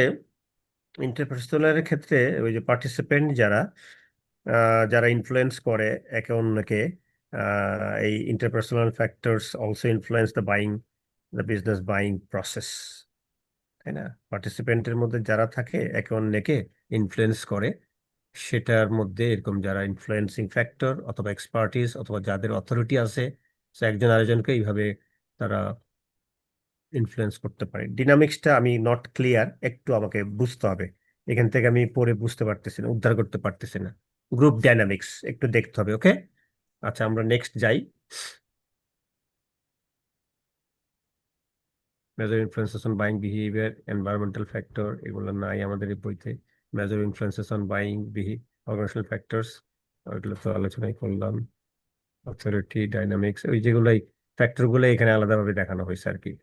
ইন্টারপার্সোনালের ক্ষেত্রে ওই যে পার্টিসিপেন্ট যারা যারা ইনফ্লুয়েন্স করে একে অন্যকে, এই interpersonal factors also influence the buying, the business buying process, তাই না? পার্টিসিপেন্টের মধ্যে যারা থাকে একে অন্যকে ইনফ্লুয়েন্স করে, সেটার মধ্যে এরকম যারা ইনফ্লুয়েন্সিং ফ্যাক্টর অথবা এক্সপার্টিস অথবা যাদের অথরিটি আছে, সে একজন আরেকজনকে এইভাবে তারা ইনফ্লুয়েন্স করতে পারে। ডিনামিক্সটা আমি নট ক্লিয়ার, একটু আমাকে বুঝতে হবে, এখান থেকে আমি পড়ে বুঝতে পারতেছি না, উদ্ধার করতে পারতেছি না। গ্রুপ ডাইনামিক্স একটু দেখতে হবে, ওকে? আচ্ছা, আমরা নেক্সট যাই। Major influences on buying behaviour, environmental factor, এগুলো নাই আমাদের এই বইতে। Major influences on buying organisational factors, ওইগুলো তো আলোচনাই করলাম। অথরিটি, ডাইনামিক্স, ওই যেগুলোই ফ্যাক্টরগুলো এখানে আলাদাভাবে দেখানো হয়েছে আর কি।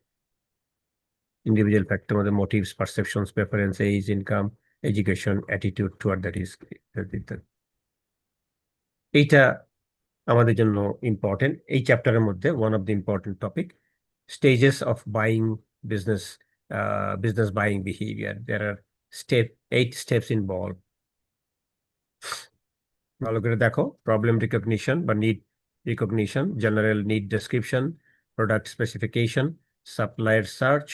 ইন্ডিভিজুয়াল ফ্যাক্টর মধ্যে motives, perceptions, preference, age, income, education, attitude toward the risk ইত্যাদি। এইটা আমাদের জন্য ইম্পর্টেন্ট। এই চ্যাপ্টারের মধ্যে one of the important topic, stages of buying business, business buying behavior. There are 8 steps involve. ভালো করে দেখো, প্রবলেম রিকগনিশন বা need recognition, general need description, product specification, supplier search,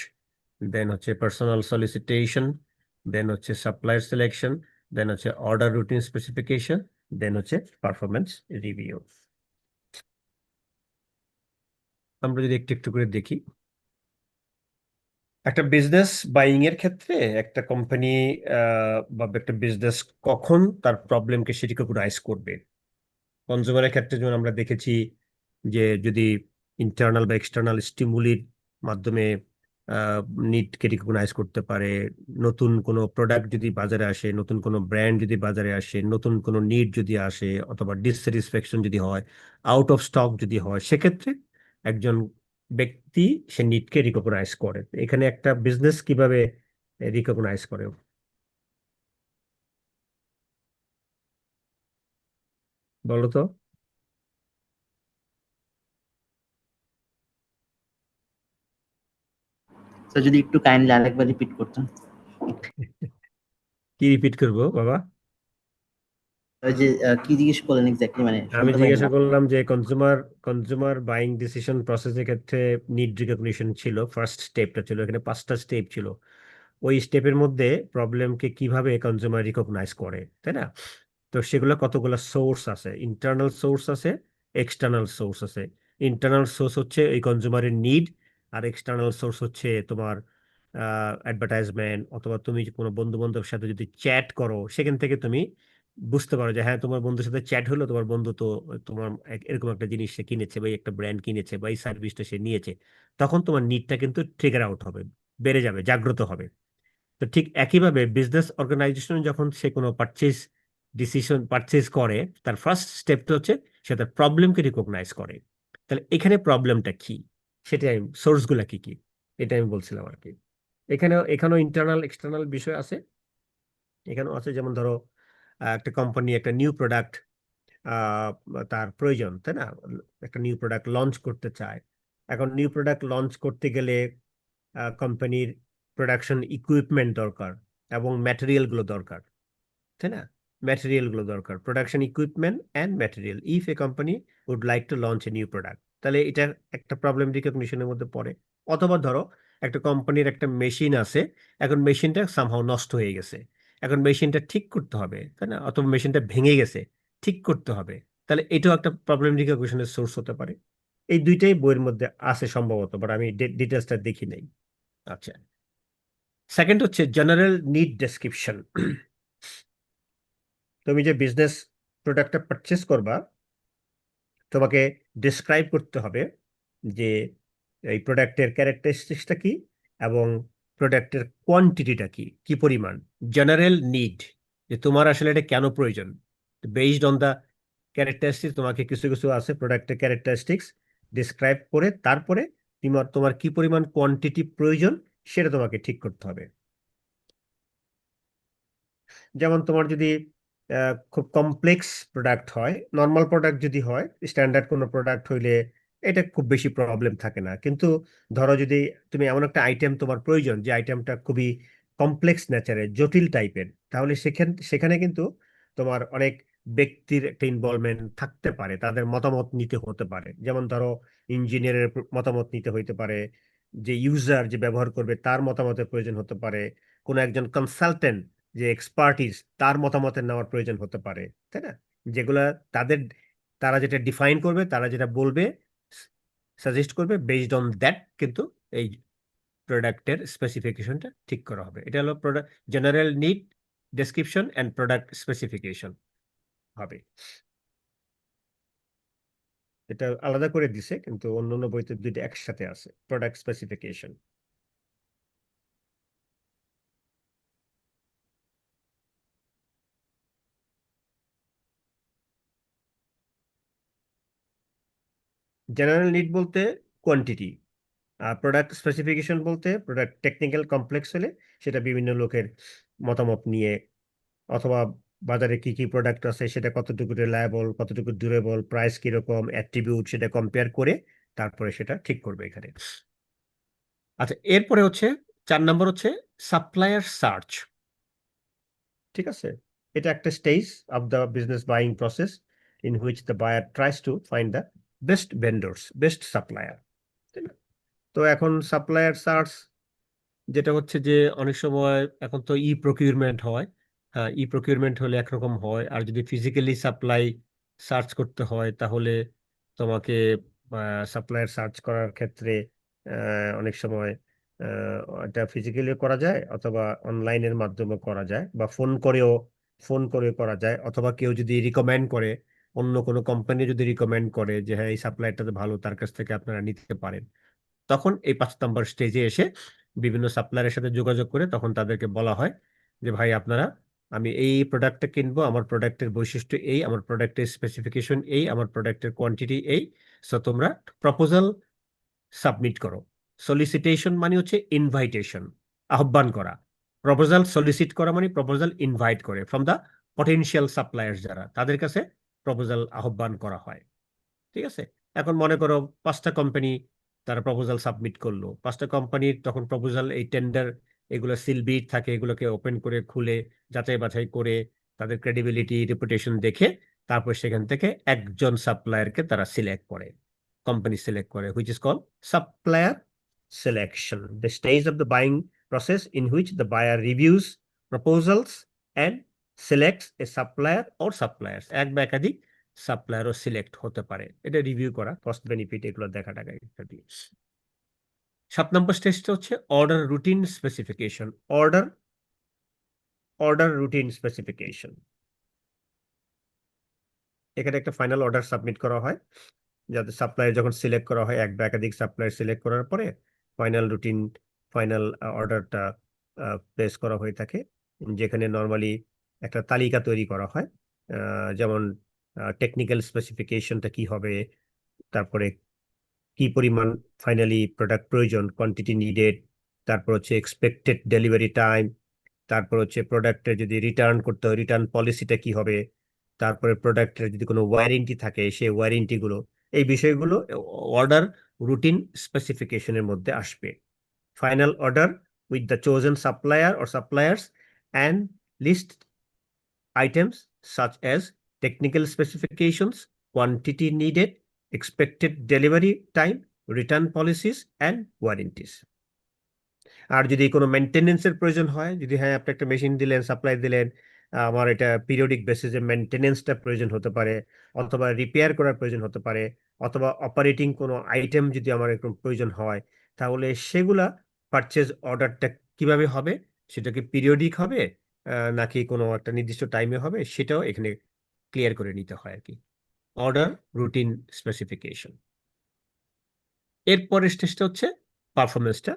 then হচ্ছে পার্সোনাল সলিসিটেশন, দেন হচ্ছে সাপ্লায়ার সিলেকশন, দেন হচ্ছে order routine specification, দেন হচ্ছে performance review. আমরা যদি একটু একটু করে দেখি, একটা বিজনেস বাইং এর ক্ষেত্রে একটা কোম্পানি বা একটা বিজনেস কখন তার প্রবলেমকে সেটি রিকগনাইজ করবে। কনজিউমারের ক্ষেত্রে যেমন আমরা দেখেছি যে যদি ইন্টারনাল বা এক্সটার্নাল স্টিমুলির মাধ্যমে নিডকে রিকগনাইজ করতে পারে, নতুন কোনো প্রোডাক্ট যদি বাজারে আসে, নতুন কোনো ব্র্যান্ড যদি বাজারে আসে, নতুন কোনো নিড যদি আসে, অথবা ডিসস্যাটিসফ্যাকশন যদি হয়, আউট অফ স্টক যদি হয়, সেক্ষেত্রে একজন ব্যক্তি সে নিডকে রিকগনাইজ করে। এখানে একটা বিজনেস কিভাবে রিকগনাইজ করে বলো তো? স্যার যদি একটু কাইন্ডলি আরেকবার রিপিট করতেন। কি রিপিট করবো বাবা? ওই যে কি জিজ্ঞেস করলেন এক্স্যাক্টলি, মানে আমি শুনতে পাইনি জিজ্ঞাসা না। করলাম যে কনজিউমার বাইং ডিসিশন প্রসেসের ক্ষেত্রে নিড রিকগনিশন ছিল, ফার্স্ট স্টেপটা ছিল, এখানে 5টা স্টেপ ছিল। ওই স্টেপের মধ্যে প্রবলেমকে কিভাবে কনজিউমার রিকগনাইজ করে, তাই না? তো সেগুলো কতগুলো সোর্স আছে, ইন্টারনাল সোর্স আছে, এক্সটার্নাল সোর্স আছে। ইন্টারনাল সোর্স হচ্ছে এই কনজিউমারের নিড, আর এক্সটার্নাল সোর্স হচ্ছে তোমার অ্যাডভার্টাইজমেন্ট, অথবা তুমি কোনো বন্ধু বান্ধবের সাথে যদি চ্যাট করো, সেখান থেকে তুমি বুঝতে পারো যে হ্যাঁ, তোমার বন্ধুর সাথে চ্যাট হলো, তোমার বন্ধু তো তোমার এরকম একটা জিনিস সে কিনেছে, বা একটা ব্র্যান্ড কিনেছে, বা এই সার্ভিসটা সে নিয়েছে, তখন তোমার নিডটা কিন্তু ট্রিগার আউট হবে, বেড়ে যাবে, জাগ্রত হবে। তো ঠিক একইভাবে বিজনেস অর্গানাইজেশন যখন সে কোনো পারচেজ করে, তার ফার্স্ট স্টেপটা হচ্ছে সে তার প্রবলেমকে রিকগনাইজ করে। তাহলে এখানে প্রবলেমটা কি, সেটাই সোর্সগুলা কি কি, এটা আমি বলছিলাম আর কি। এখানেও ইন্টারনাল এক্সটার্নাল বিষয় আছে। এখানেও আছে, যেমন ধরো একটা কোম্পানি একটা নিউ প্রোডাক্ট তার প্রয়োজন, তাই না? একটা নিউ প্রোডাক্ট লঞ্চ করতে চায়। এখন নিউ প্রোডাক্ট লঞ্চ করতে গেলে কোম্পানির প্রোডাকশন ইকুইপমেন্ট দরকার এবং ম্যাটেরিয়ালগুলো দরকার, তাই না? ম্যাটেরিয়ালগুলো দরকার, production equipment and material, if a company would like to launch a new product. তাহলে এটা একটা প্রবলেম রিকগনিশনের মধ্যে পড়ে। অথবা ধরো একটা কোম্পানির একটা মেশিন আছে, এখন মেশিনটা সামহাও নষ্ট হয়ে গেছে, এখন মেশিনটা ঠিক করতে হবে, তাই না? অথবা মেশিনটা ভেঙে গেছে, ঠিক করতে হবে। তাহলে এটাও একটা প্রবলেম রিকগনিশনের সোর্স হতে পারে। এই দুইটাই বইয়ের মধ্যে আছে সম্ভবত, বাট আমি ডিটেলসটা দেখি নাই। আচ্ছা, সেকেন্ড হচ্ছে জেনারেল নিড ডেসক্রিপশন। তুমি যে বিজনেস প্রোডাক্টটা পারচেস করবা, তোমাকে ডিসক্রাইব করতে হবে যে এই প্রোডাক্টের ক্যারেক্টারিস্টিক্সটা কি, এবং প্রোডাক্টের কোয়ান্টিটিটা কি কি পরিমাণ, জেনারেল নিড, যে তোমার আসলে এটা কেন প্রয়োজন, বেসড অন দ্য ক্যারেক্টারিস্টিক্স, তোমাকে কিছু কিছু আছে প্রোডাক্টের ক্যারেক্টারিস্টিক্স ডিসক্রাইব করে তারপরে তোমার তোমার কি পরিমাণ কোয়ান্টিটি প্রয়োজন সেটা তোমাকে ঠিক করতে হবে। যেমন তোমার যদি খুব কমপ্লেক্স প্রোডাক্ট হয়, নর্মাল প্রোডাক্ট যদি হয়, স্ট্যান্ডার্ড কোনো প্রোডাক্ট হইলে এটা খুব বেশি প্রবলেম থাকে না। কিন্তু ধরো যদি তুমি এমন একটা আইটেম তোমার প্রয়োজন যে আইটেমটা খুবই কমপ্লেক্স নেচারের, জটিল টাইপের, তাহলে সেখানে কিন্তু তোমার অনেক ব্যক্তির একটা ইনভলভমেন্ট থাকতে পারে, তাদের মতামত নিতে হতে পারে। যেমন ধরো ইঞ্জিনিয়ারের মতামত নিতে হইতে পারে, যে ইউজার যে ব্যবহার করবে তার মতামতের প্রয়োজন হতে পারে, কোনো একজন কনসালটেন্ট যে এক্সপার্টিস তার মতামতের নেওয়ার প্রয়োজন হতে পারে, তাই না? যেগুলা তাদের, তারা যেটা ডিফাইন করবে, তারা যেটা বলবে, সাজেস্ট করবে, বেসড অন দ্যাট কিন্তু এই প্রোডাক্টের স্পেসিফিকেশনটা ঠিক করা হবে। এটা হলো product general need description and product specification হবে। এটা আলাদা করে দিছে, কিন্তু অন্যান্য বইতে দুইটা একসাথে আছে, প্রোডাক্ট স্পেসিফিকেশন। জেনারেল নিড বলতে কোয়ান্টিটি, আর প্রোডাক্ট স্পেসিফিকেশন বলতে প্রোডাক্ট টেকনিক্যাল কমপ্লেক্স হলে সেটা বিভিন্ন লোকের মতামত নিয়ে, অথবা বাজারে কি কি প্রোডাক্ট আছে সেটা কতটুকু রিলায়েবল, কতটুকু ডিউরেবল, প্রাইস কিরকম, অ্যাট্রিবিউট, সেটা কম্পেয়ার করে তারপরে সেটা ঠিক করবে এখানে। আচ্ছা, এরপরে হচ্ছে 4 নম্বর হচ্ছে সাপ্লায়ার সার্চ। ঠিক আছে, এটা একটা stage of the business buying process in which the buyer tries to find the best vendors, best supplier. ঠিক না? তো এখন সাপ্লায়ার সার্চ যেটা হচ্ছে যে অনেক সময় এখন তো ই প্রকিউরমেন্ট হয়। হ্যাঁ, ই প্রকিউরমেন্ট হলে একরকম হয়, আর যদি ফিজিক্যালি সাপ্লাই সার্চ করতে হয় তাহলে তোমাকে সাপ্লায়ার সার্চ করার ক্ষেত্রে অনেক সময় এটা ফিজিক্যালি করা যায়, অথবা অনলাইনের মাধ্যমে করা যায়, বা ফোন করেও করা যায়, অথবা কেউ যদি রিকমেন্ড করে, অন্য কোনো কোম্পানি যদি রিকমেন্ড করে যে হ্যাঁ এই সাপ্লায়ারটা ভালো, তার কাছ থেকে আপনারা নিতে পারেন, তখন এই 5 নম্বর স্টেজে এসে বিভিন্ন সাপ্লায়ারের সাথে যোগাযোগ করে তখন তাদেরকে বলা হয় যে ভাই আপনারা, আমি এই প্রোডাক্টটা কিনবো, আমার প্রোডাক্টের বৈশিষ্ট্য এই, আমার প্রোডাক্টের স্পেসিফিকেশন এই, আমার প্রোডাক্টের কোয়ান্টিটি এই, সো তোমরা প্রপোজাল সাবমিট করো। সলিসিটেশন মানে হচ্ছে ইনভাইটেশন, আহ্বান করা। প্রপোজাল সলিসিট করা মানে প্রপোজাল ইনভাইট করে ফ্রম দ্য পটেনশিয়াল সাপ্লায়ার্স, যারা তাদের কাছে প্রপোজাল আহ্বান করা হয়। ঠিক আছে, এখন মনে করো 5টা কোম্পানি তারা প্রপোজাল সাবমিট করলো, 5টা কোম্পানির তখন প্রপোজাল, এই টেন্ডার, এগুলো সিলবিট থাকে, এগুলোকে ওপেন করে খুলে যাচাই বাছাই করে তাদের ক্রেডিবিলিটি রেপুটেশন দেখে তারপর সেখান থেকে একজন সাপ্লায়ারকে তারা সিলেক্ট করে, কোম্পানি সিলেক্ট করে, which is called supplier selection, the stage of the buying process in which the buyer reviews proposals and selects a supplier or suppliers. এক বা একাধিক সাপ্লায়ারও সিলেক্ট হতে পারে, এটা রিভিউ করা, কস্ট বেনিফিট এগুলো দেখা টাকা ইত্যাদি। 7 নম্বর স্টেজটা হচ্ছে order routine specification. Order routine specification, এখানে একটা ফাইনাল অর্ডার সাবমিট করা হয়, যাতে সাপ্লায়ার যখন সিলেক্ট করা হয়, এক বা একাধিক সাপ্লায়ার সিলেক্ট করার পরে ফাইনাল অর্ডারটা প্লেস করা হয়ে থাকে, যেখানে নর্মালি একটা তালিকা তৈরি করা হয়, যেমন টেকনিক্যাল স্পেসিফিকেশনটা কি হবে, তারপরে কি পরিমাণ ফাইনালি প্রোডাক্ট প্রয়োজন, কোয়ান্টিটি নিডেড, তারপর হচ্ছে এক্সপেক্টেড ডেলিভারি টাইম, তারপর হচ্ছে প্রোডাক্টের যদি রিটার্ন করতে হয় রিটার্ন পলিসিটা কি হবে, তারপরে প্রোডাক্টের যদি কোনো ওয়ারেন্টি থাকে সেই ওয়ারেন্টিগুলো, এই বিষয়গুলো অর্ডার রুটিন স্পেসিফিকেশনের মধ্যে আসবে। Final order with the chosen supplier or suppliers and list items such as technical specifications, quantity needed, expected delivery time, return policies and warranties. আর যদি কোনো মেনটেনেন্সের প্রয়োজন হয়, যদি হ্যাঁ আপনি একটা মেশিন দিলেন, সাপ্লাই দিলেন, আমার এটা পিরিয়ডিক বেসিসে মেনটেনেন্সটা প্রয়োজন হতে পারে, অথবা রিপেয়ার করার প্রয়োজন হতে পারে, অথবা অপারেটিং কোনো আইটেম যদি আমার একটু প্রয়োজন হয়, তাহলে সেগুলা পারচেজ অর্ডারটা কিভাবে হবে, সেটা কি পিরিয়ডিক হবে নাকি কোনো একটা নির্দিষ্ট টাইমে হবে, সেটাও এখানে ক্লিয়ার করে নিতে হয় আর কি। Order routine specification. এরপরের স্টেজটা হচ্ছে পারফরমেন্সটা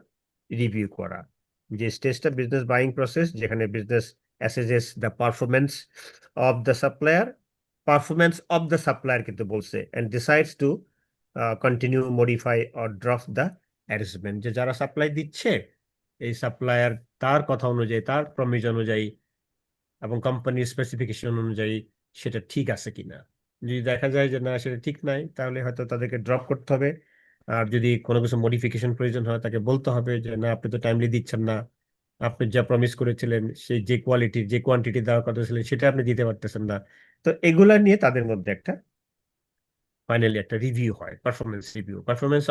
রিভিউ করা, যে স্টেজটা বিজনেস বাইং প্রসেস, যেখানে business অ্যাসেসেস the performance of the supplier কিন্তু বলছে, and decides to continue, modify or drop the arrangement. যে যারা সাপ্লাই দিচ্ছে, এই সাপ্লায়ার তার কথা অনুযায়ী, তার প্রমিস অনুযায়ী এবং কোম্পানির স্পেসিফিকেশন অনুযায়ী সেটা ঠিক আছে কিনা। যদি দেখা যায় যে না, সেটা ঠিক নাই, তাহলে হয়তো তাদেরকে ড্রপ করতে হবে। আর যদি কোনো কিছু মডিফিকেশন প্রয়োজন হয়, তাকে বলতে হবে যে না, আপনি তো টাইমলি দিচ্ছেন না, আপনি যা প্রমিস করেছিলেন, সেই যে কোয়ালিটির যে কোয়ান্টিটি দেওয়ার কথা ছিল সেটা আপনি দিতে পারতেছেন না। তো এগুলা নিয়ে তাদের মধ্যে একটা ফাইনালি একটা রিভিউ হয়, performance review. Performance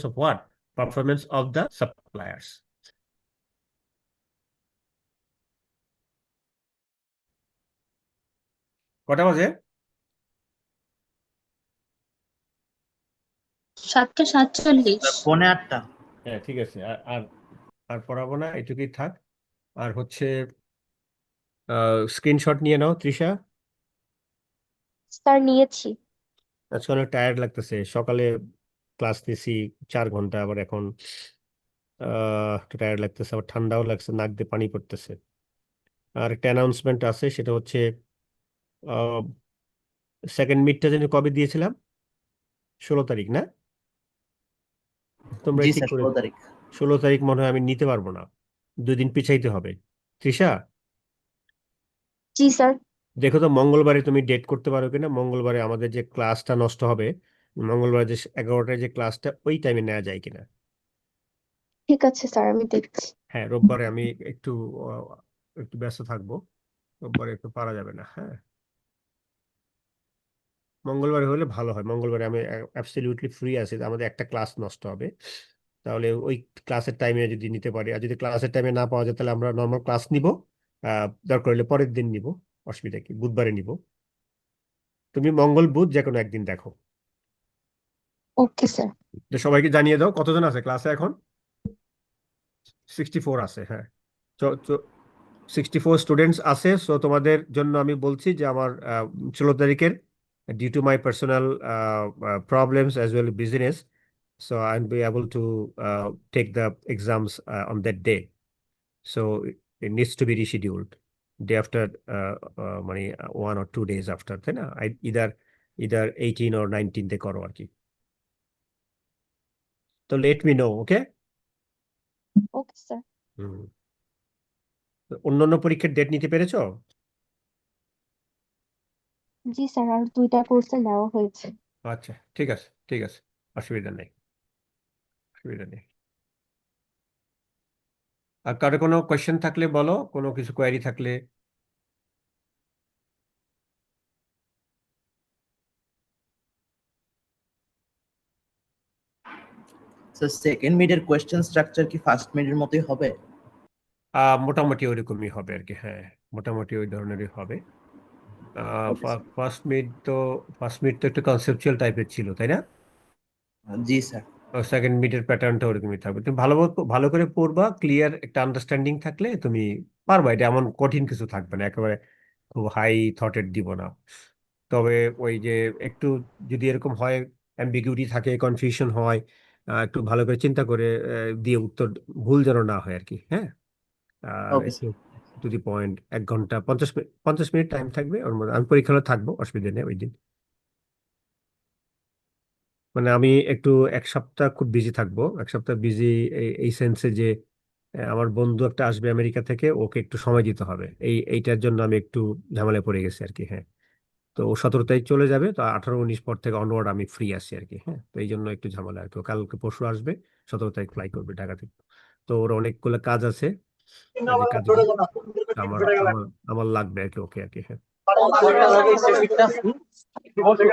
of what? Performance of the suppliers. কটা বাজে? 7:47। 8:45। হ্যাঁ, ঠিক আছে। আর আর পড়াবো না, এটুকুই থাক। আর হচ্ছে স্ক্রিনশট নিয়ে নাও তৃষা। স্যার নিয়েছি। আজকে অনেক টায়ার্ড লাগতেছে, সকালে ক্লাস নিয়েছি 4 ঘন্টা, আবার এখন একটু টায়ার্ড লাগতেছে, আবার ঠান্ডাও লাগছে, নাক দিয়ে পানি পড়তেছে। আর একটা অ্যানাউন্সমেন্ট আছে, সেটা হচ্ছে সেকেন্ড মিডটা যেন কবে দিয়েছিলাম, 16 তারিখ না? তোমরা জি ঠিক স্যার, করে 16 তারিখ। 16 তারিখ মনে হয় আমি নিতে পারবো না, 2 দিন পিছাইতে হবে। তৃষা, জি স্যার। দেখো তো মঙ্গলবারে তুমি ডেট করতে পারো কিনা। মঙ্গলবারে আমাদের যে ক্লাসটা নষ্ট হবে, মঙ্গলবারে যে 11টায় যে ক্লাসটা, ওই টাইমে নেওয়া যায় কিনা। ঠিক আছে স্যার, আমি দেখছি। হ্যাঁ, রোববারে আমি একটু আহ, একটু ব্যস্ত থাকবো, রোববারে একটু পারা যাবে না। হ্যাঁ, মঙ্গলবারে হলে ভালো হয়। মঙ্গলবারে আমি অ্যাবসলিউটলি ফ্রি আছি, আমাদের একটা ক্লাস নষ্ট হবে, তাহলে ওই ক্লাসের টাইমে যদি নিতে পারি। আর যদি ক্লাসের টাইমে না পাওয়া যায়, তাহলে আমরা নর্মাল ক্লাস নিব, দরকার হলে পরের দিন নিব, অসুবিধা কি, বুধবারে নিব। তুমি মঙ্গল বুধ যে কোনো একদিন দেখো। Okay sir. তো সবাইকে জানিয়ে দাও কতজন আছে ক্লাসে এখন। 64 আছে, হ্যাঁ। 64 স্টুডেন্টস আছে। সো তোমাদের জন্য আমি বলছি যে আমার 16 তারিখের, due to my personal problems as well business, so I will be able to take the exams on that day. So it needs to be rescheduled day after, মানে 1 or 2 days আফটার, তাই না? Either either 18 or 19 করো আর কি। তো let me know, okay? Okay sir. Hmm. অন্যান্য পরীক্ষার date নিতে পেরেছো? জি স্যার, আর 2টা কোর্সে নেওয়া হয়েছে। আচ্ছা, ঠিক আছে, ঠিক আছে, অসুবিধা নেই, অসুবিধা নেই। আর কারো কোনো কোয়েশ্চেন থাকলে বলো, কোনো কিছু কোয়ারি থাকলে। স্যার, সেকেন্ড মিডের কোয়েশ্চেন স্ট্রাকচার কি ফার্স্ট মিডের মতোই হবে? মোটামুটি ওইরকমই হবে আর কি, হ্যাঁ, মোটামুটি ওই ধরনেরই হবে। Okay sir. ফার্স্ট মিড তো একটু কনসেপচুয়াল টাইপের ছিল, তাই না? জি স্যার। সেকেন্ড মিডের প্যাটার্নটা ওরকমই থাকবে। তুমি ভালো ভালো করে পড়বা, ক্লিয়ার একটা আন্ডারস্ট্যান্ডিং থাকলে তুমি পারবা। এটা এমন কঠিন কিছু থাকবে না, একেবারে খুব হাই থটের দিব না। তবে ওই যে একটু যদি এরকম হয়, অ্যাম্বিগুইটি থাকে, কনফিউশন হয়, একটু ভালো করে চিন্তা করে দিয়ে উত্তর, ভুল যেন না হয় আর কি। হ্যাঁ, আর ওকে একটু স্যার। To the point. 1 ঘন্টা 50 মিনিট, 50 মিনিট টাইম থাকবে ওর মধ্যে। আমি পরীক্ষা হলে থাকবো, অসুবিধা নেই ওই দিন। মানে আমি একটু 1 সপ্তাহ খুব বিজি থাকবো। 1 সপ্তাহ বিজি এই সেন্সে যে আমার বন্ধু একটা আসবে আমেরিকা থেকে, ওকে একটু সময় দিতে হবে, এইটার জন্য আমি একটু ঝামেলায় পড়ে গেছি আর কি। হ্যাঁ, তো ও 17 তারিখ চলে যাবে, তো 18-19 পর থেকে অনওয়ার্ড আমি ফ্রি আছি আর কি। হ্যাঁ, তো এই জন্য একটু ঝামেলা আর কি। ও কালকে পরশু আসবে, 17 তারিখ ফ্লাই করবে ঢাকা থেকে। তো ওর অনেকগুলো কাজ আছে, যে কাজগুলো আমার আমার আমার লাগবে আর কি, ওকে আর কি। হ্যাঁ, কি হয়েছে?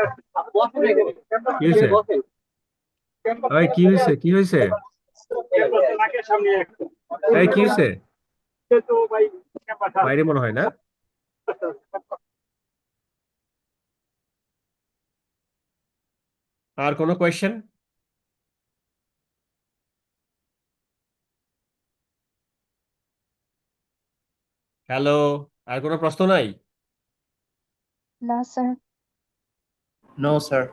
ওই কি হয়েছে, কি হয়েছে? এই কি হয়েছে? বাইরে মনে হয় না? আর কোনো কোয়েশ্চেন? হ্যালো, আর কোনো প্রশ্ন নাই? না sir. No sir.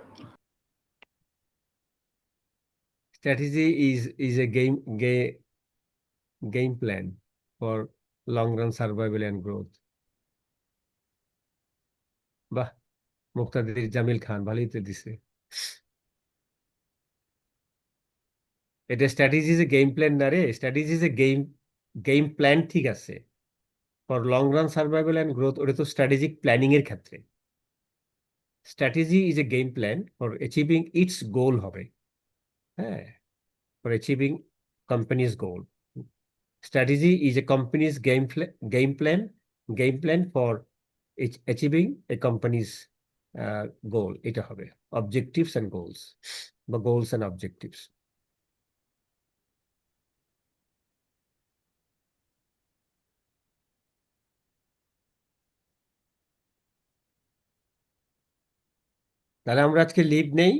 Strategy is a game plan for long run survival and growth. বাহ, মুক্তাদির জামিল খান ভালোই তো দিছে। এটা স্ট্র্যাটেজি যে গেম প্ল্যান না রে, স্ট্র্যাটেজি যে গেম প্ল্যান ঠিক আছে, for long run survival and growth ওটা তো স্ট্র্যাটেজিক প্ল্যানিং এর ক্ষেত্রে। Strategy is a game plan for achieving its goal হবে, হ্যাঁ, for achieving company's goal. Strategy is a company's game plan for achieving a company's goal. এটা হবে objectives and goals বা goals and objectives. তাহলে আমরা আজকে লিভ নেই,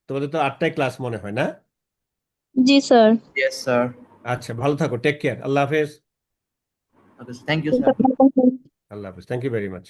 তোমাদের তো 8টায় ক্লাস মনে হয় না? জি স্যার। Yes, sir. আচ্ছা, ভালো থাকো, টেক কেয়ার, আল্লাহ হাফেজ। Okay, so thank you, sir. আল্লাহ হাফেজ, থ্যাংক ইউ ভেরি মাচ।